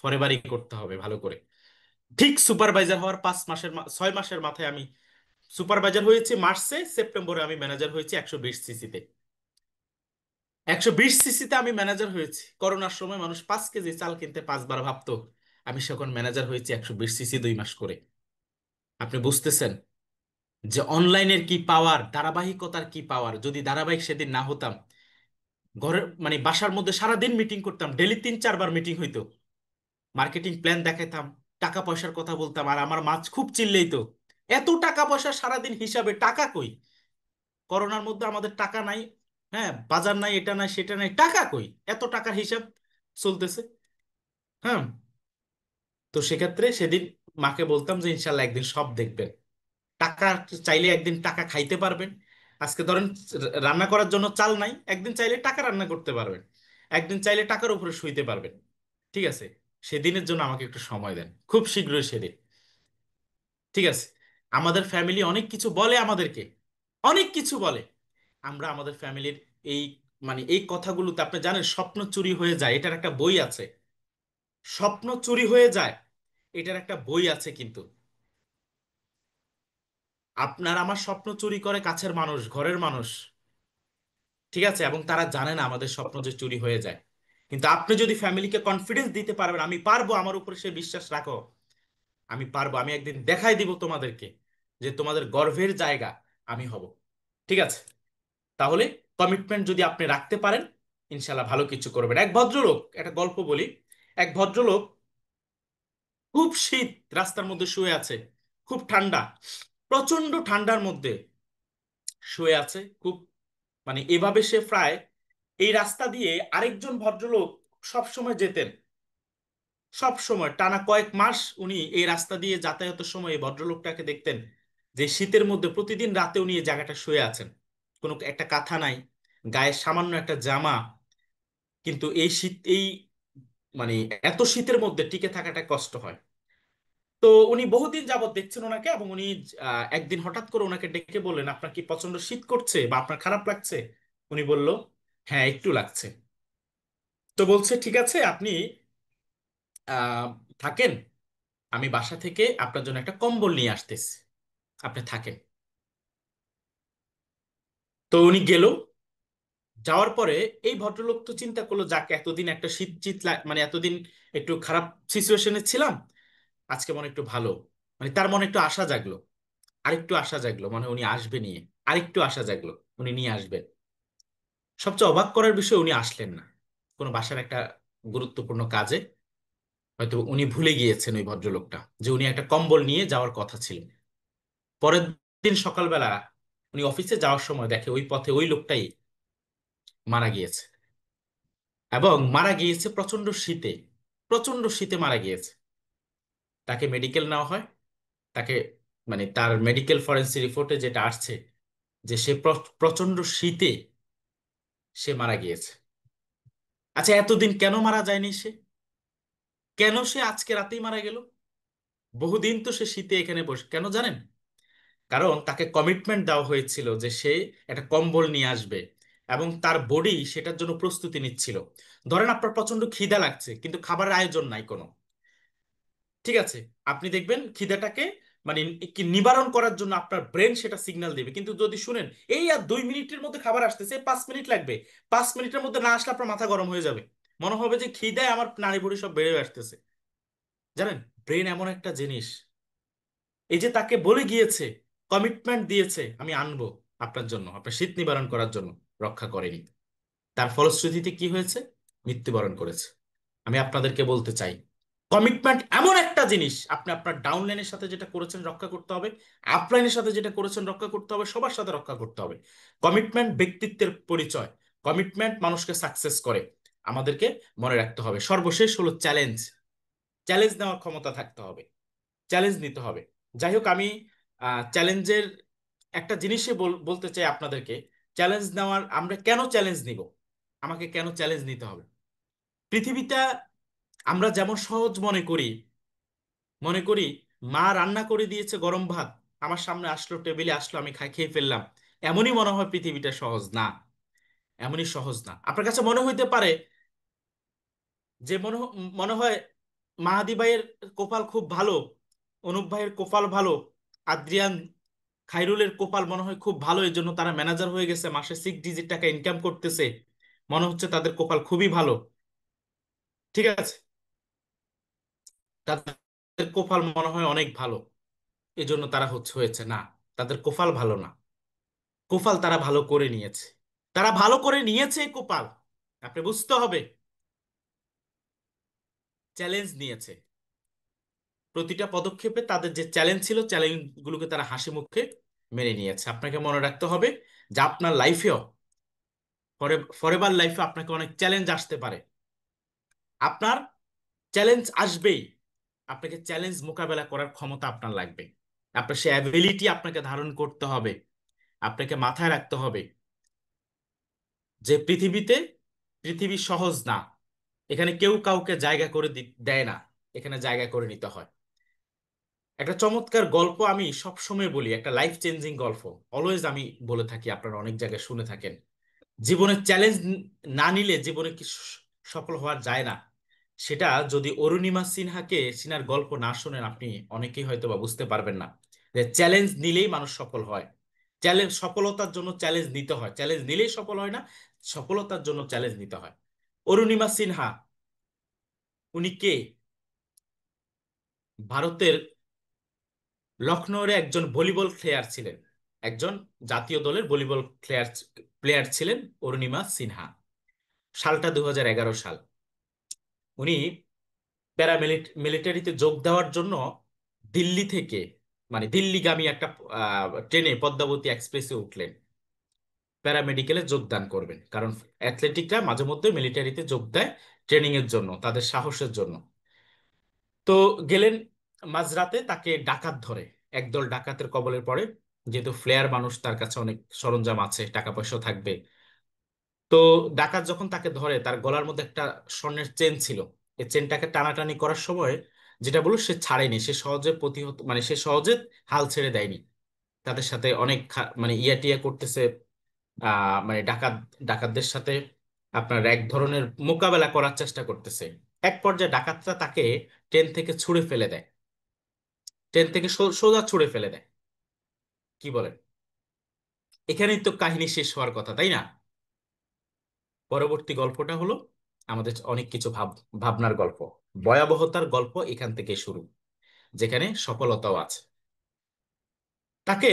ফরএভারই করতে হবে ভালো করে। ঠিক সুপারভাইজার হওয়ার 5 মাসের 6 মাসের মাথায় আমি সুপারভাইজার হয়েছি মার্চে, সেপ্টেম্বরে আমি ম্যানেজার হয়েছি 120 সিসিতে। 120 সিসিতে আমি ম্যানেজার হয়েছি। করোনার সময় মানুষ 5 কেজি চাল কিনতে 5 বার ভাবতো, আমি সেখন ম্যানেজার হয়েছি 120 সিসি 2 মাস করে। আপনি বুঝতেছেন যে অনলাইনের কি পাওয়ার, ধারাবাহিকতার কি পাওয়ার। যদি ধারাবাহিক সেদিন না হতাম, ঘরের মানে বাসার মধ্যে সারাদিন মিটিং করতাম, ডেলি 3-4 বার মিটিং হইতো, মার্কেটিং প্ল্যান দেখাতাম, টাকা পয়সার কথা বলতাম, আর আমার মাছ খুব চিল্লেইতো, এত টাকা পয়সা সারাদিন হিসাবে টাকা কই? করোনার মধ্যে আমাদের টাকা নাই, হ্যাঁ, বাজার নাই, এটা নাই সেটা নাই, টাকা কই? এত টাকার হিসাব চলতেছে। হ্যাঁ। তো সেক্ষেত্রে সেদিন মাকে বলতাম যে ইনশাল্লাহ একদিন সব দেখবেন, টাকা চাইলে একদিন টাকা খাইতে পারবেন। আজকে ধরেন রান্না করার জন্য চাল নাই, একদিন চাইলে টাকা রান্না করতে পারবেন, একদিন চাইলে টাকার উপরে শুইতে পারবেন। ঠিক আছে, সেদিনের জন্য আমাকে একটু সময় দেন, খুব শীঘ্রই সেদিন। ঠিক আছে। আমাদের ফ্যামিলি অনেক কিছু বলে আমাদেরকে, অনেক কিছু বলে। আমরা আমাদের ফ্যামিলির এই মানে এই কথাগুলোতে, আপনি জানেন স্বপ্ন চুরি হয়ে যায়, এটার একটা বই আছে। স্বপ্ন চুরি হয়ে যায়, এটার একটা বই আছে কিন্তু। আপনার আমার স্বপ্ন চুরি করে কাছের মানুষ, ঘরের মানুষ। ঠিক আছে, এবং তারা জানে না আমাদের স্বপ্ন যে চুরি হয়ে যায়। কিন্তু আপনি যদি ফ্যামিলিকে কনফিডেন্স দিতে পারবেন, আমি পারবো, আমার উপরে সে বিশ্বাস রাখো, আমি পারবো, আমি একদিন দেখাই দিব তোমাদেরকে যে তোমাদের গর্বের জায়গা আমি হব। ঠিক আছে। তাহলে কমিটমেন্ট যদি আপনি রাখতে পারেন, ইনশাল্লাহ ভালো কিছু করবেন। এক ভদ্রলোক, একটা গল্প বলি। এক ভদ্রলোক, খুব শীত, রাস্তার মধ্যে শুয়ে আছে, খুব ঠান্ডা, প্রচন্ড ঠান্ডার মধ্যে শুয়ে আছে, খুব মানে এভাবে সে প্রায়, এই রাস্তা দিয়ে আরেকজন ভদ্রলোক সব সময় যেতেন, সব সময় টানা কয়েক মাস উনি এই রাস্তা দিয়ে যাতায়াতের সময় এই ভদ্রলোকটাকে দেখতেন, যে শীতের মধ্যে প্রতিদিন রাতে উনি এই জায়গাটা শুয়ে আছেন, কোনো একটা কাঁথা নাই, গায়ে সামান্য একটা জামা, কিন্তু এই শীত, এই মানে এত শীতের মধ্যে টিকে থাকাটা কষ্ট হয়। তো উনি বহুদিন যাবত দেখছেন ওনাকে, এবং উনি একদিন হঠাৎ করে ওনাকে ডেকে বললেন, আপনার কি প্রচন্ড শীত করছে বা আপনার খারাপ লাগছে? উনি বলল, হ্যাঁ একটু লাগছে। তো বলছে, ঠিক আছে, আপনি আহ থাকেন, আমি বাসা থেকে আপনার জন্য একটা কম্বল নিয়ে আসতেছি, আপনি থাকেন। তো উনি গেল। যাওয়ার পরে এই ভদ্রলোক তো চিন্তা করলো, যাকে এতদিন একটা শীত শীত মানে এতদিন একটু খারাপ সিচুয়েশনে ছিলাম, আজকে মনে একটু ভালো, মানে তার মনে একটু আশা জাগলো, আরেকটু আশা জাগলো, মানে উনি আসবে নিয়ে, আরেকটু আশা জাগলো উনি নিয়ে আসবেন। সবচেয়ে অবাক করার বিষয়, উনি আসলেন না, কোনো বাসার একটা গুরুত্বপূর্ণ কাজে হয়তো উনি ভুলে গিয়েছেন, ওই ভদ্রলোকটা, যে উনি একটা কম্বল নিয়ে যাওয়ার কথা ছিল। পরের দিন সকালবেলা উনি অফিসে যাওয়ার সময় দেখে ওই পথে ওই লোকটাই মারা গিয়েছে, এবং মারা গিয়েছে প্রচন্ড শীতে, প্রচন্ড শীতে মারা গিয়েছে। তাকে মেডিকেল নেওয়া হয়, তাকে মানে তার মেডিকেল ফরেন্সিক রিপোর্টে যেটা আসছে, যে সে প্রচন্ড শীতে সে মারা গিয়েছে। আচ্ছা, এতদিন কেন মারা যায়নি সে? কেন সে আজকে রাতেই মারা গেল? বহুদিন তো সে শীতে এখানে বসে, কেন জানেন? কারণ তাকে কমিটমেন্ট দেওয়া হয়েছিল যে সে একটা কম্বল নিয়ে আসবে, এবং তার বডি সেটার জন্য প্রস্তুতি নিচ্ছিল। ধরেন আপনার প্রচন্ড খিদা লাগছে কিন্তু খাবারের আয়োজন নাই কোনো, ঠিক আছে? আপনি দেখবেন খিদাটাকে মানে কি নিবারণ করার জন্য আপনার ব্রেন সেটা সিগন্যাল দিবে, কিন্তু যদি শুনেন এই আর 2 মিনিটের মধ্যে খাবার আসতেছে, 5 মিনিট লাগবে, 5 মিনিটের মধ্যে না আসলে আপনার মাথা গরম হয়ে যাবে, মনে হবে যে খিদায় আমার নাড়ি ভুড়ি সব বেড়ে আসতেছে। জানেন, ব্রেন এমন একটা জিনিস, এই যে তাকে বলে গিয়েছে, কমিটমেন্ট দিয়েছে আমি আনবো আপনার জন্য, আপনার শীত নিবারণ করার জন্য, রক্ষা করেনি। তার ফলশ্রুতিতে কি হয়েছে? মৃত্যুবরণ করেছে। আমি আপনাদেরকে বলতে চাই, কমিটমেন্ট এমন একটা জিনিস, আপনি আপনার ডাউনলাইনের সাথে যেটা করেছেন রক্ষা করতে হবে, আপলাইনের সাথে যেটা করেছেন রক্ষা করতে হবে, সবার সাথে রক্ষা করতে হবে। কমিটমেন্ট ব্যক্তিত্বের পরিচয়, কমিটমেন্ট মানুষকে সাকসেস করে। আমাদেরকে মনে রাখতে হবে। সর্বশেষ হলো চ্যালেঞ্জ, চ্যালেঞ্জ নেওয়ার ক্ষমতা থাকতে হবে, চ্যালেঞ্জ নিতে হবে। যাই হোক, আমি চ্যালেঞ্জের একটা জিনিসই বলতে চাই আপনাদেরকে। চ্যালেঞ্জ নেওয়ার, আমরা কেন চ্যালেঞ্জ নিব, আমাকে কেন চ্যালেঞ্জ নিতে হবে? পৃথিবীটা আমরা যেমন সহজ মনে করি, মনে করি মা রান্না করে দিয়েছে গরম ভাত, আমার সামনে আসলো, টেবিলে আসলো, আমি খেয়ে ফেললাম, এমনই মনে হয় পৃথিবীটা সহজ না। এমনই সহজ না। আপনার কাছে মনে হইতে পারে যে মনে হয় মাহাদি ভাইয়ের কপাল খুব ভালো, অনুপ ভাইয়ের কপাল ভালো, আদ্রিয়ান খাইরুলের কপাল মনে হয় খুব ভালো, এই জন্য তারা ম্যানেজার হয়ে গেছে, মাসে 6 ডিজিট টাকা ইনকাম করতেছে, মনে হচ্ছে তাদের কপাল খুবই ভালো, ঠিক আছে? তাদের কপাল মনে হয় অনেক ভালো, এই জন্য তারা হয়েছে না। তাদের কপাল ভালো না, কপাল তারা ভালো করে নিয়েছে, তারা ভালো করে নিয়েছে কপাল। আপনি বুঝতে হবে, চ্যালেঞ্জ নিয়েছে। প্রতিটা পদক্ষেপে তাদের যে চ্যালেঞ্জ ছিল, চ্যালেঞ্জ গুলোকে তারা হাসি মুখে মেনে নিয়েছে। আপনাকে মনে রাখতে হবে যে আপনার লাইফেও, ফরেভার লাইফে আপনাকে অনেক চ্যালেঞ্জ আসতে পারে, আপনার চ্যালেঞ্জ আসবেই। আপনাকে চ্যালেঞ্জ মোকাবেলা করার ক্ষমতা আপনার লাগবে, আপনার সে অ্যাবিলিটি আপনাকে ধারণ করতে হবে। আপনাকে মাথায় রাখতে হবে যে পৃথিবী সহজ না, এখানে কেউ কাউকে জায়গা করে দেয় না, এখানে জায়গা করে নিতে হয়। একটা চমৎকার গল্প আমি সব সময় বলি, একটা লাইফ চেঞ্জিং গল্প, অলওয়েজ আমি বলে থাকি, আপনারা অনেক জায়গায় শুনে থাকেন। জীবনের চ্যালেঞ্জ না নিলে জীবনে কি সফল হওয়া যায় না, সেটা যদি অরুণিমা সিনহার গল্প না শোনেন আপনি অনেকেই হয়তো বা বুঝতে পারবেন না, যে চ্যালেঞ্জ নিলেই মানুষ সফল হয়। চ্যালেঞ্জ, সফলতার জন্য চ্যালেঞ্জ নিতে হয়, চ্যালেঞ্জ নিলেই সফল হয় না, সফলতার জন্য চ্যালেঞ্জ নিতে হয়। অরুণিমা সিনহা, উনি কে? ভারতের লখনৌরে একজন ভলিবল প্লেয়ার ছিলেন, একজন জাতীয় দলের ভলিবল প্লেয়ার প্লেয়ার ছিলেন অরুণিমা সিনহা। সালটা 2011 সাল। উনি মিলিটারিতে যোগ দেওয়ার জন্য দিল্লি থেকে, মানে দিল্লিগামী একটা ট্রেনে পদ্মাবতী এক্সপ্রেসে উঠলেন, প্যারামেডিকেলে যোগদান করবেন, কারণ অ্যাথলেটিকরা মাঝে মধ্যে মিলিটারিতে যোগ দেয় ট্রেনিং এর জন্য, তাদের সাহসের জন্য। তো গেলেন, মাঝরাতে তাকে ডাকাত ধরে, একদল ডাকাতের কবলে পড়ে। যেহেতু ফ্লেয়ার মানুষ, তার কাছে অনেক সরঞ্জাম আছে, টাকা পয়সা থাকবে। তো ডাকাত যখন তাকে ধরে, তার গলার মধ্যে একটা স্বর্ণের চেন ছিল, এই চেনটাকে টানাটানি করার সময় যেটা বললো, সে ছাড়েনি, সে সহজে প্রতিহত, মানে সে সহজে হাল ছেড়ে দেয়নি। তাদের সাথে অনেক মানে টিয়া করতেছে, মানে ডাকাতদের সাথে আপনার এক ধরনের মোকাবেলা করার চেষ্টা করতেছে। এক পর্যায়ে ডাকাতরা তাকে ট্রেন থেকে ছুঁড়ে ফেলে দেয়, ট্রেন থেকে সোজা ছুঁড়ে ফেলে দেয়। কি বলেন? এখানেই তো কাহিনী শেষ হওয়ার কথা, তাই না? পরবর্তী গল্পটা হলো আমাদের অনেক কিছু ভাবনার গল্প, ভয়াবহতার গল্প এখান থেকে শুরু, যেখানে সফলতাও আছে। তাকে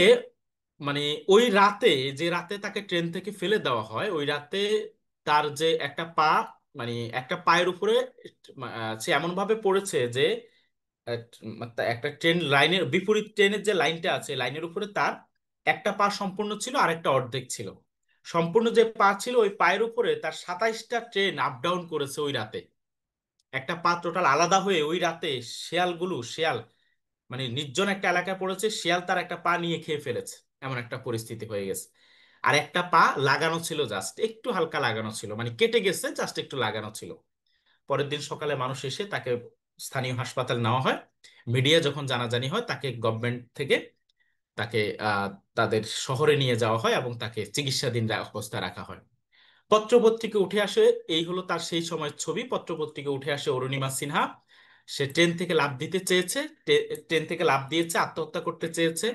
মানে ওই রাতে, যে রাতে তাকে ট্রেন থেকে ফেলে দেওয়া হয়, ওই রাতে তার যে একটা পা, মানে একটা পায়ের উপরে সে এমন ভাবে পড়েছে যে একটা ট্রেন লাইনের বিপরীত ট্রেনের যে লাইনটা আছে, লাইনের উপরে তার একটা পা সম্পূর্ণ ছিল আর একটা অর্ধেক ছিল। সম্পূর্ণ যে পা ছিল, ওই পায়ের উপরে তার 27টা ট্রেন আপ ডাউন করেছে ওই রাতে। একটা পা টোটাল আলাদা হয়ে ওই রাতে শিয়াল, মানে নির্জন একটা এলাকায় পড়েছে, শিয়াল তার একটা পা নিয়ে খেয়ে ফেলেছে, এমন একটা পরিস্থিতি হয়ে গেছে। আর একটা পা লাগানো ছিল, জাস্ট একটু হালকা লাগানো ছিল, মানে কেটে গেছে, জাস্ট একটু লাগানো ছিল। পরের দিন সকালে মানুষ এসে তাকে স্থানীয় হাসপাতাল নেওয়া হয়। মিডিয়া যখন জানাজানি হয়, তাকে গভর্নমেন্ট থেকে তাকে আহ, তাদের শহরে নিয়ে যাওয়া হয় এবং তাকে চিকিৎসাধীন অবস্থায় রাখা হয়। পত্রপত্রিকা উঠে আসে, এই হলো তার সেই সময়ের ছবি। পত্রপত্রিকা উঠে আসে অরুণিমা সিনহা, সে ট্রেন থেকে লাফ দিতে চেয়েছে, ট্রেন থেকে লাফ দিয়েছে, আত্মহত্যা করতে চেয়েছে,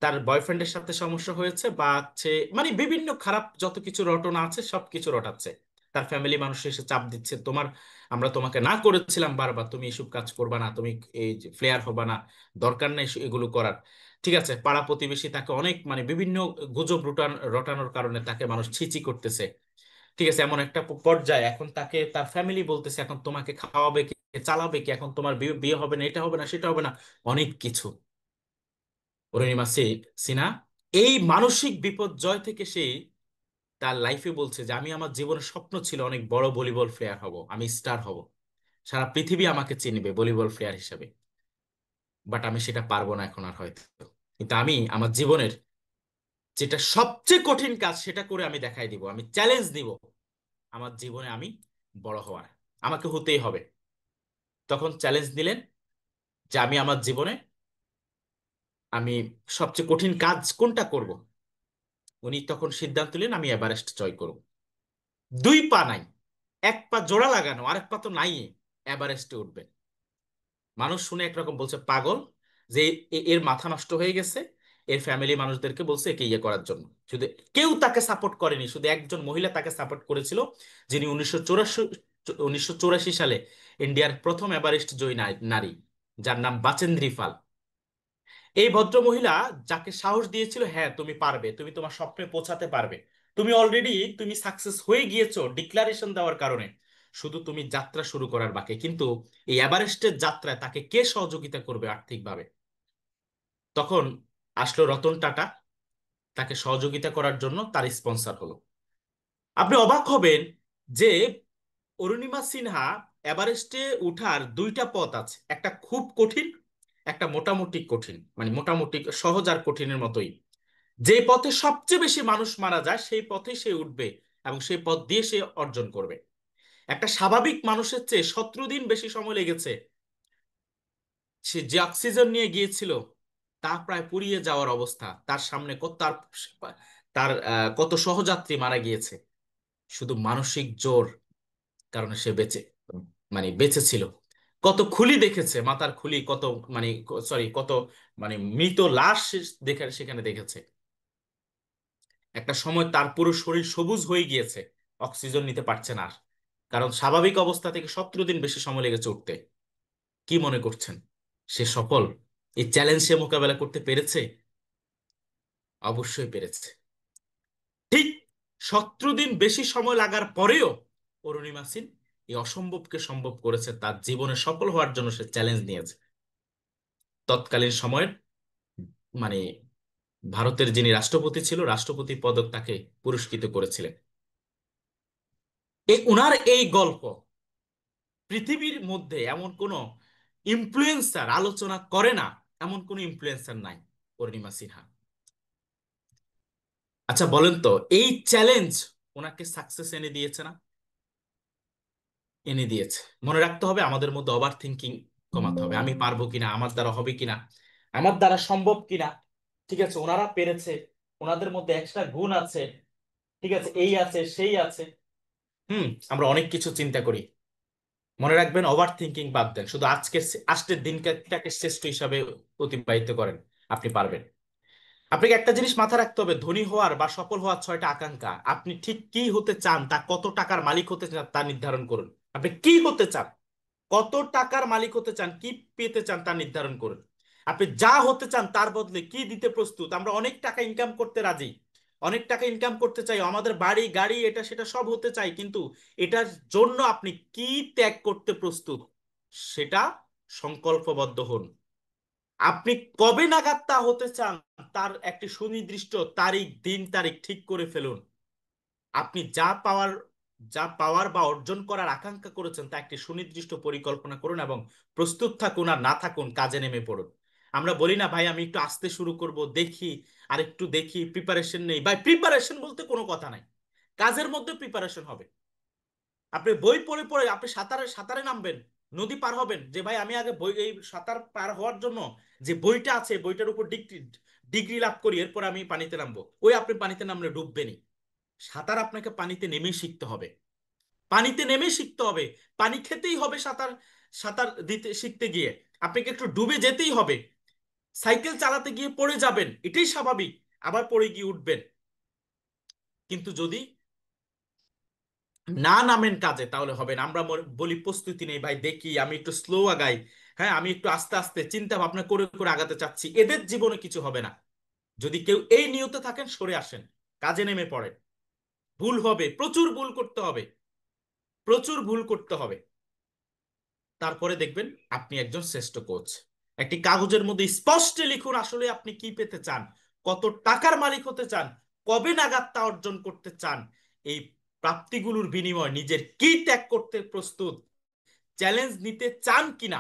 তার বয়ফ্রেন্ডের সাথে সমস্যা হয়েছে, বা হচ্ছে মানে বিভিন্ন খারাপ যত কিছু রটনা আছে সব কিছু রটাচ্ছে। তার ফ্যামিলি মানুষ এসে চাপ দিচ্ছে, আমরা তোমাকে না করেছিলাম বারবার, তুমি এসব কাজ করবা না, তুমি এই ফ্লেয়ার হবা না, দরকার নেই এগুলো করার। ঠিক আছে, পাড়া প্রতিবেশী তাকে অনেক মানে বিভিন্ন গুজব রটানোর কারণে তাকে মানুষ ছিচি করতেছে। ঠিক আছে, এমন একটা পর্যায়ে এখন তাকে তার ফ্যামিলি বলতেছে, এখন তোমাকে খাওয়াবে কে, চালাবে কি, এখন তোমার বিয়ে বিয়ে হবে না, এটা হবে না, সেটা হবে না, অনেক কিছু। অরুণিমা সিনহা এই মানসিক বিপর্যয় থেকে সে তার লাইফে বলছে যে আমি, আমার জীবনের স্বপ্ন ছিল অনেক বড় ভলিবল প্লেয়ার হব, আমি স্টার হব, সারা পৃথিবী আমাকে চিনবে ভলিবল প্লেয়ার হিসেবে, বাট আমি সেটা পারবো না এখন আর হয়তো। কিন্তু আমি আমার জীবনের যেটা সবচেয়ে কঠিন কাজ সেটা করে আমি দেখাই দিব, আমি চ্যালেঞ্জ দিব আমার জীবনে আমি বড় হওয়ার, আমাকে হতেই হবে। তখন চ্যালেঞ্জ দিলেন যে আমি আমার জীবনে আমি সবচেয়ে কঠিন কাজ কোনটা করব। উনি তখন সিদ্ধান্ত নিলেন আমি এভারেস্ট জয় করব। 2 পা নাই, 1 পা জোড়া লাগানো, আরেক পা তো নাই, এভারেস্টে উঠবে। মানুষ শুনে একরকম বলছে পাগল, যে এর মাথা নষ্ট হয়ে গেছে। এর ফ্যামিলি মানুষদেরকে বলছে একে ইয়ে করার জন্য, শুধু কেউ তাকে সাপোর্ট করেনি, শুধু একজন মহিলা তাকে সাপোর্ট করেছিল, যিনি 1984 সালে ইন্ডিয়ার প্রথম এভারেস্ট জয়ী নারী, যার নাম বাচেন্দ্রী পাল। এই ভদ্র মহিলা যাকে সাহস দিয়েছিল, হ্যাঁ তুমি পারবে, তুমি তোমার স্বপ্নে পৌঁছাতে পারবে, তুমি সাকসেস হয়ে গিয়েছো ডিক্লারেশন দেওয়ার কারণে, শুধু তুমি যাত্রা শুরু করার বাকি। কিন্তু এই এভারেস্টের যাত্রায় তাকে কে সহযোগিতা করবে আর্থিকভাবে? তখন আসলো রতন টাটা, তাকে সহযোগিতা করার জন্য তার স্পন্সর হলো। আপনি অবাক হবেন যে অরুণিমা সিনহা এভারেস্টে উঠার 2টা পথ আছে, একটা খুব কঠিন, একটা মোটামুটি কঠিন, মানে মোটামুটি সহজ আর কঠিনের মতোই। যে পথে সবচেয়ে বেশি মানুষ মারা যায় সেই পথে সে উঠবে এবং সেই পথ দিয়ে সে অর্জন করবে। একটা স্বাভাবিক মানুষের চেয়ে 17 দিন বেশি সময় লেগেছে। সে যে অক্সিজেন নিয়ে গিয়েছিল তা প্রায় পুড়িয়ে যাওয়ার অবস্থা, তার সামনে কত তার তার কত সহযাত্রী মারা গিয়েছে, শুধু মানসিক জোর কারণে সে বেঁচে ছিল। কত খুলি দেখেছে, মাথার খুলি কত, মানে সরি কত, মানে মৃত লাশ সে সেখানে দেখেছে। একটা সময় তার পুরো শরীর সবুজ হয়ে গিয়েছে, অক্সিজেন নিতে পারছে না আর, কারণ স্বাভাবিক অবস্থা থেকে 17 দিন বেশি সময় লেগেছে উঠতে। কি মনে করছেন সে সফল? এই চ্যালেঞ্জ সে মোকাবেলা করতে পেরেছে? অবশ্যই পেরেছে। ঠিক 17 দিন বেশি সময় লাগার পরেও অরুণিমা সিন এই অসম্ভবকে সম্ভব করেছে, তার জীবনে সফল হওয়ার জন্য সে চ্যালেঞ্জ নিয়েছে। তৎকালীন সময়ের মানে ভারতের যিনি রাষ্ট্রপতি ছিল, রাষ্ট্রপতি পদক তাকে পুরস্কৃত করেছিলেন। উনার এই গল্প পৃথিবীর মধ্যে এমন কোন ইনফ্লুয়েন্সার আলোচনা করে না, এমন কোন ইনফ্লুয়েন্সার নাই অরুণিমা সিনহা। আচ্ছা বলেন তো, এই চ্যালেঞ্জ ওনাকে সাকসেস এনে দিয়েছে না? এনে দিয়েছে। মনে রাখতে হবে আমাদের মধ্যে ওভার থিঙ্কিং কমাতে হবে, আমি পারবো কিনা, আমার দ্বারা হবে কিনা, আমার দ্বারা সম্ভব কিনা। ঠিক আছে, ওনারা পেরেছে, ওনাদের মধ্যে এক্সট্রা গুণ আছে, ঠিক আছে, এই আছে সেই আছে। আমরা অনেক কিছু চিন্তা করি। মনে রাখবেন, ওভার থিঙ্কিং বাদ দেন, শুধু আজকের দিনটাকে শ্রেষ্ঠ হিসাবে অতিবাহিত করেন, আপনি পারবেন। আপনাকে একটা জিনিস মাথায় রাখতে হবে, ধনী হওয়ার বা সফল হওয়ার 6টা আকাঙ্ক্ষা। আপনি ঠিক কি হতে চান, তা কত টাকার মালিক হতে চান তা নির্ধারণ করুন। আপনি কি হতে চান, কত টাকার মালিক হতে চান, কি পেতে চান তা নির্ধারণ করুন। আপনি যা হতে চান তার বদলে কি দিতে প্রস্তুত। আমরা অনেক টাকা ইনকাম করতে রাজি, অনেক টাকা ইনকাম করতে চাই, আমাদের বাড়ি গাড়ি এটা সেটা সব হতে চাই, কিন্তু এটার জন্য আপনি কি ত্যাগ করতে প্রস্তুত সেটা সংকল্পবদ্ধ হন। আপনি কবে নাগাদ তা হতে চান তার একটি সুনির্দিষ্ট তারিখ, দিন তারিখ ঠিক করে ফেলুন। আপনি যা পাওয়ার বা অর্জন করার আকাঙ্ক্ষা করেছেন তা একটি সুনির্দিষ্ট পরিকল্পনা করুন এবং প্রস্তুত থাকুন, আর না থাকুন কাজে নেমে পড়ুন। আমরা বলি না ভাই আমি একটু আস্তে শুরু করব, দেখি, আর একটু দেখি, প্রিপারেশন নেই। ভাই প্রিপারেশন বলতে কোনো কথা নাই, কাজের মধ্যে প্রিপারেশন হবে। আপনি বই পড়ে পড়ে আপনি সাঁতারে সাঁতারে নামবেন, নদী পার হবেন, যে ভাই আমি আগে বই এই সাঁতার পার হওয়ার জন্য যে বইটা আছে বইটার উপর ডিগ্রি ডিগ্রি লাভ করি, এরপর আমি পানিতে নামবো, ওই আপনি পানিতে নামলে ডুববেনই। সাঁতার আপনাকে পানিতে নেমেই শিখতে হবে, পানিতে নেমেই শিখতে হবে। পানি খেতেই হবে সাঁতার, সাঁতার দিতে শিখতে গিয়ে আপনাকে একটু ডুবে যেতেই হবে। সাইকেল চালাতে গিয়ে পড়ে যাবেন, এটাই স্বাভাবিক, আবার পড়ে গিয়ে উঠবেন। কিন্তু যদি না নামেন কাজে তাহলে হবে না। আমরা বলি প্রস্তুতি নেই ভাই, দেখি আমি একটু স্লো আগাই, হ্যাঁ আমি একটু আস্তে আস্তে চিন্তা ভাবনা করে করে আগাতে চাচ্ছি, এদের জীবনে কিছু হবে না। যদি কেউ এই নিয়তে থাকেন সরে আসেন, কাজে নেমে পড়েন। ভুল হবে, প্রচুর ভুল করতে হবে, প্রচুর ভুল করতে হবে। তারপরে দেখবেন আপনি একজন শ্রেষ্ঠ কোচ। একটি কাগজের মধ্যে স্পষ্ট লিখুন আসলে আপনি কি পেতে চান, কত টাকার মালিক হতে চান, কবে নাগাদ তা অর্জন করতে চান, এই প্রাপ্তিগুলোর বিনিময়ে নিজের কি ত্যাগ করতে প্রস্তুত, চ্যালেঞ্জ নিতে চান কিনা,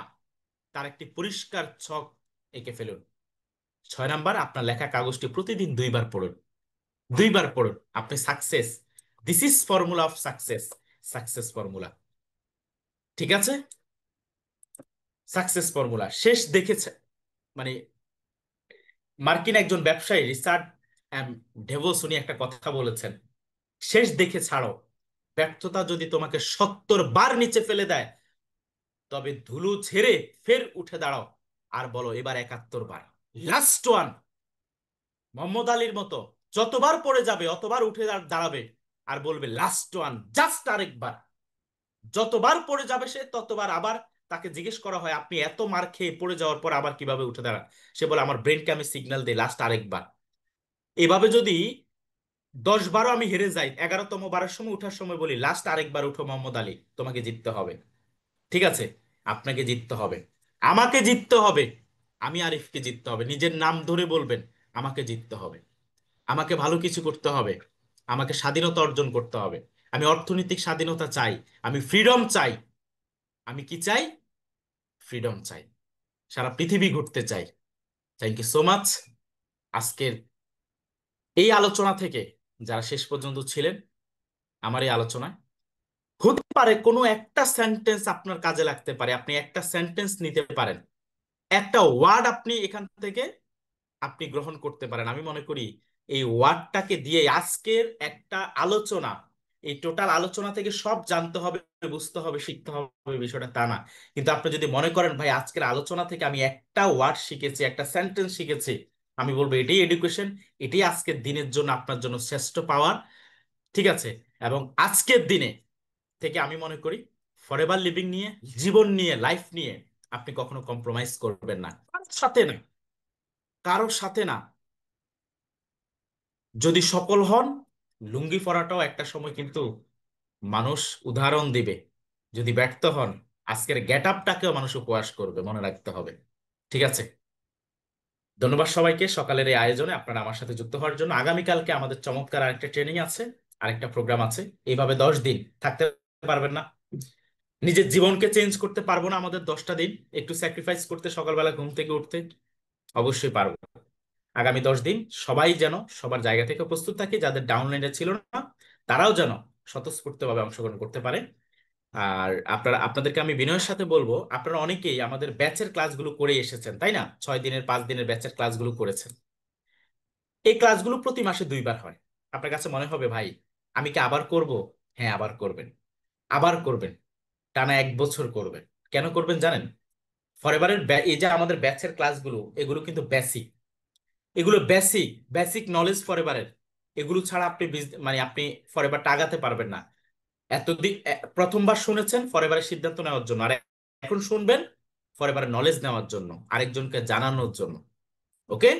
তার একটি পরিষ্কার ছক এঁকে ফেলুন। 6 নাম্বার, আপনার লেখা কাগজটি প্রতিদিন 2বার পড়ুন, 2বার পড়ুন, আপনি success. This is formula of success, success formula. ঠিক আছে, সাকসেস ফর্মুলা শেষ দেখেছে, মানে মার্কিন একজন ব্যবসায়ী রিচার্ড ডেভোস উনি একটা কথা বলেছেন, শেষ দেখে ছাড়ো। ব্যর্থতা যদি তোমাকে 70 বার নিচে ফেলে দেয়, তবে ধুলো ঝেড়ে ফের উঠে দাঁড়াও আর বলো এবার 71 বার, লাস্ট ওয়ান। মোহাম্মদ আলীর মতো যতবার পড়ে যাবে অতবার উঠে দাঁড়াবে আর বলবে লাস্ট ওয়ান, জাস্ট আরেকবার। যতবার পড়ে যাবে সে ততবার আবার তাকে জিজ্ঞেস করা হয় আপনি এত মার খেয়ে পড়ে যাওয়ার পর আবার কিভাবে উঠে দাঁড়ান, সে বলে আমার ব্রেনকে আমি সিগন্যাল দিই লাস্ট আরেকবার। এভাবে যদি 10 বারও আমি হেরে যাই, 11তম বারের সময় উঠার সময় বলি লাস্ট আরেকবার উঠো মোহাম্মদ আলী, তোমাকে জিততে হবে। ঠিক আছে, আপনাকে জিততে হবে, আমাকে জিততে হবে, আমি আরিফকে জিততে হবে। নিজের নাম ধরে বলবেন আমাকে জিততে হবে, আমাকে ভালো কিছু করতে হবে, আমাকে স্বাধীনতা অর্জন করতে হবে। আমি অর্থনৈতিক স্বাধীনতা চাই, আমি ফ্রিডম চাই। আমি কি চাই? ফ্রিডম চাই, সারা পৃথিবী ঘুরতে চাই। Thank you so much. আজকের এই আলোচনা থেকে যারা শেষ পর্যন্ত ছিলেন আমার এই আলোচনায়, হতে পারে কোনো একটা সেন্টেন্স আপনার কাজে লাগতে পারে, আপনি একটা সেন্টেন্স নিতে পারেন, একটা ওয়ার্ড আপনি এখান থেকে আপনি গ্রহণ করতে পারেন। আমি মনে করি এই ওয়ার্ডটাকে দিয়ে আজকের একটা আলোচনা, এই টোটাল আলোচনা থেকে সব জানতে হবে, বুঝতে হবে, শিখতে হবে, বিষয়টা তা না। কিন্তু আপনি যদি মনে করেন ভাই আজকের আলোচনা থেকে আমি একটা ওয়ার্ড শিখেছি, একটা সেন্টেন্স শিখেছি, আমি বলবো এটাই এডুকেশন, এটাই আজকের দিনের জন্য আপনার জন্য শ্রেষ্ঠ পাওয়ার। ঠিক আছে, এবং আজকের দিনে থেকে আমি মনে করি ফরএভার লিভিং নিয়ে, জীবন নিয়ে, লাইফ নিয়ে আপনি কখনো কম্প্রোমাইজ করবেন না, কারোর সাথে না, কারোর সাথে না। যদি সফল হন, লুঙ্গি পরাটাও একটা সময় কিন্তু মানুষ উদাহরণ দিবে। যদি ব্যর্থ হন, আজকের গেট আপটাকেও মানুষ উপহাস করবে, মনে রাখতে হবে। ঠিক আছে, ধন্যবাদ সবাইকে সকালের এই আয়োজনে আপনারা আমার সাথে যুক্ত হওয়ার জন্য। আগামীকালকে আমাদের চমৎকার আরেকটা ট্রেনিং আছে, আরেকটা প্রোগ্রাম আছে। এইভাবে 10 দিন থাকতে পারবেন না, নিজের জীবনকে চেঞ্জ করতে পারবো না আমাদের 10টা দিন একটু স্যাক্রিফাইস করতে, সকালবেলা ঘুম থেকে উঠতে? অবশ্যই পারবো। আগামী 10 দিন সবাই যেন সবার জায়গা থেকে প্রস্তুত থাকে, যাদের ডাউনলাইনে ছিল না তারাও যেন স্বতঃস্ফূর্তভাবে অংশগ্রহণ করতে পারে। আর আপনাদেরকে আমি বিনয়ের সাথে বলবো, আপনারা অনেকেই আমাদের ব্যাচের ক্লাসগুলো করে এসেছেন তাই না, 6 দিনের 5 দিনের ব্যাচের ক্লাসগুলো করেছেন। এই ক্লাসগুলো প্রতি মাসে 2বার হয়। আপনার কাছে মনে হবে ভাই আমি কি আবার করব? হ্যাঁ আবার করবেন, আবার করবেন, টানা 1 বছর করবেন। কেন করবেন জানেন? ফরএভারের এই যে আমাদের ব্যাচের ক্লাসগুলো, এগুলো কিন্তু বেসিক, এগুলো বেসিক, বেসিক নলেজ ফরএভারের। এগুলো ছাড়া আপনি মানে আপনি ফরএভারটা আগাতে পারবেন না। এতদিন প্রথমবার শুনেছেন ফরএভারের সিদ্ধান্ত নেওয়ার জন্য, আর এখন শুনবেন ফরএভারের নলেজ নেওয়ার জন্য, আরেকজনকে জানানোর জন্য। ওকে,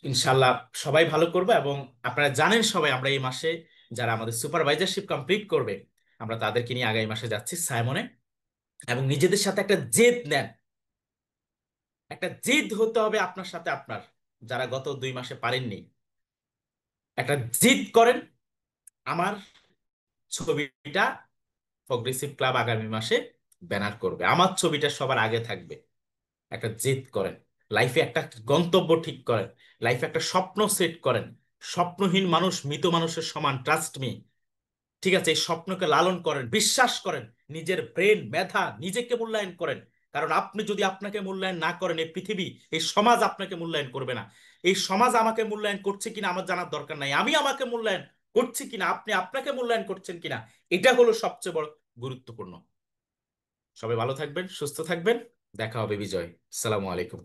ইনশাল্লাহ সবাই ভালো করবে। এবং আপনারা জানেন সবাই আমরা এই মাসে যারা আমাদের সুপারভাইজারশিপ কমপ্লিট করবে, আমরা তাদেরকে নিয়ে আগামী মাসে যাচ্ছি সাইমনে। এবং নিজেদের সাথে একটা জেদ নেন, একটা জিদ হতে হবে আপনার সাথে আপনার, যারা গত 2 মাসে পারেননি, একটা জিদ করেন। আমার ছবিটা প্রগ্রেসিভ ক্লাব আগামী মাসে ব্যানার করবে, আমার ছবিটা সবার আগে থাকবে। একটা জেদ করেন, লাইফে একটা গন্তব্য ঠিক করেন, লাইফে একটা স্বপ্ন সেট করেন। স্বপ্নহীন মানুষ মৃত মানুষের সমান, ট্রাস্ট মি। ঠিক আছে, এই স্বপ্নকে লালন করেন, বিশ্বাস করেন, নিজের ব্রেন মেধা নিজেকে মূল্যায়ন করেন। কারণ আপনি যদি আপনাকে মূল্যায়ন না করেন, এই পৃথিবী, এই সমাজ আপনাকে মূল্যায়ন করবে না। এই সমাজ আমাকে মূল্যায়ন করছে কিনা আমার জানার দরকার নাই, আমি আমাকে মূল্যায়ন করছি কিনা, আপনি আপনাকে মূল্যায়ন করছেন কিনা, এটা হলো সবচেয়ে বড় গুরুত্বপূর্ণ। সবাই ভালো থাকবেন, সুস্থ থাকবেন। দেখা হবে বিজয়। সালামু আলাইকুম।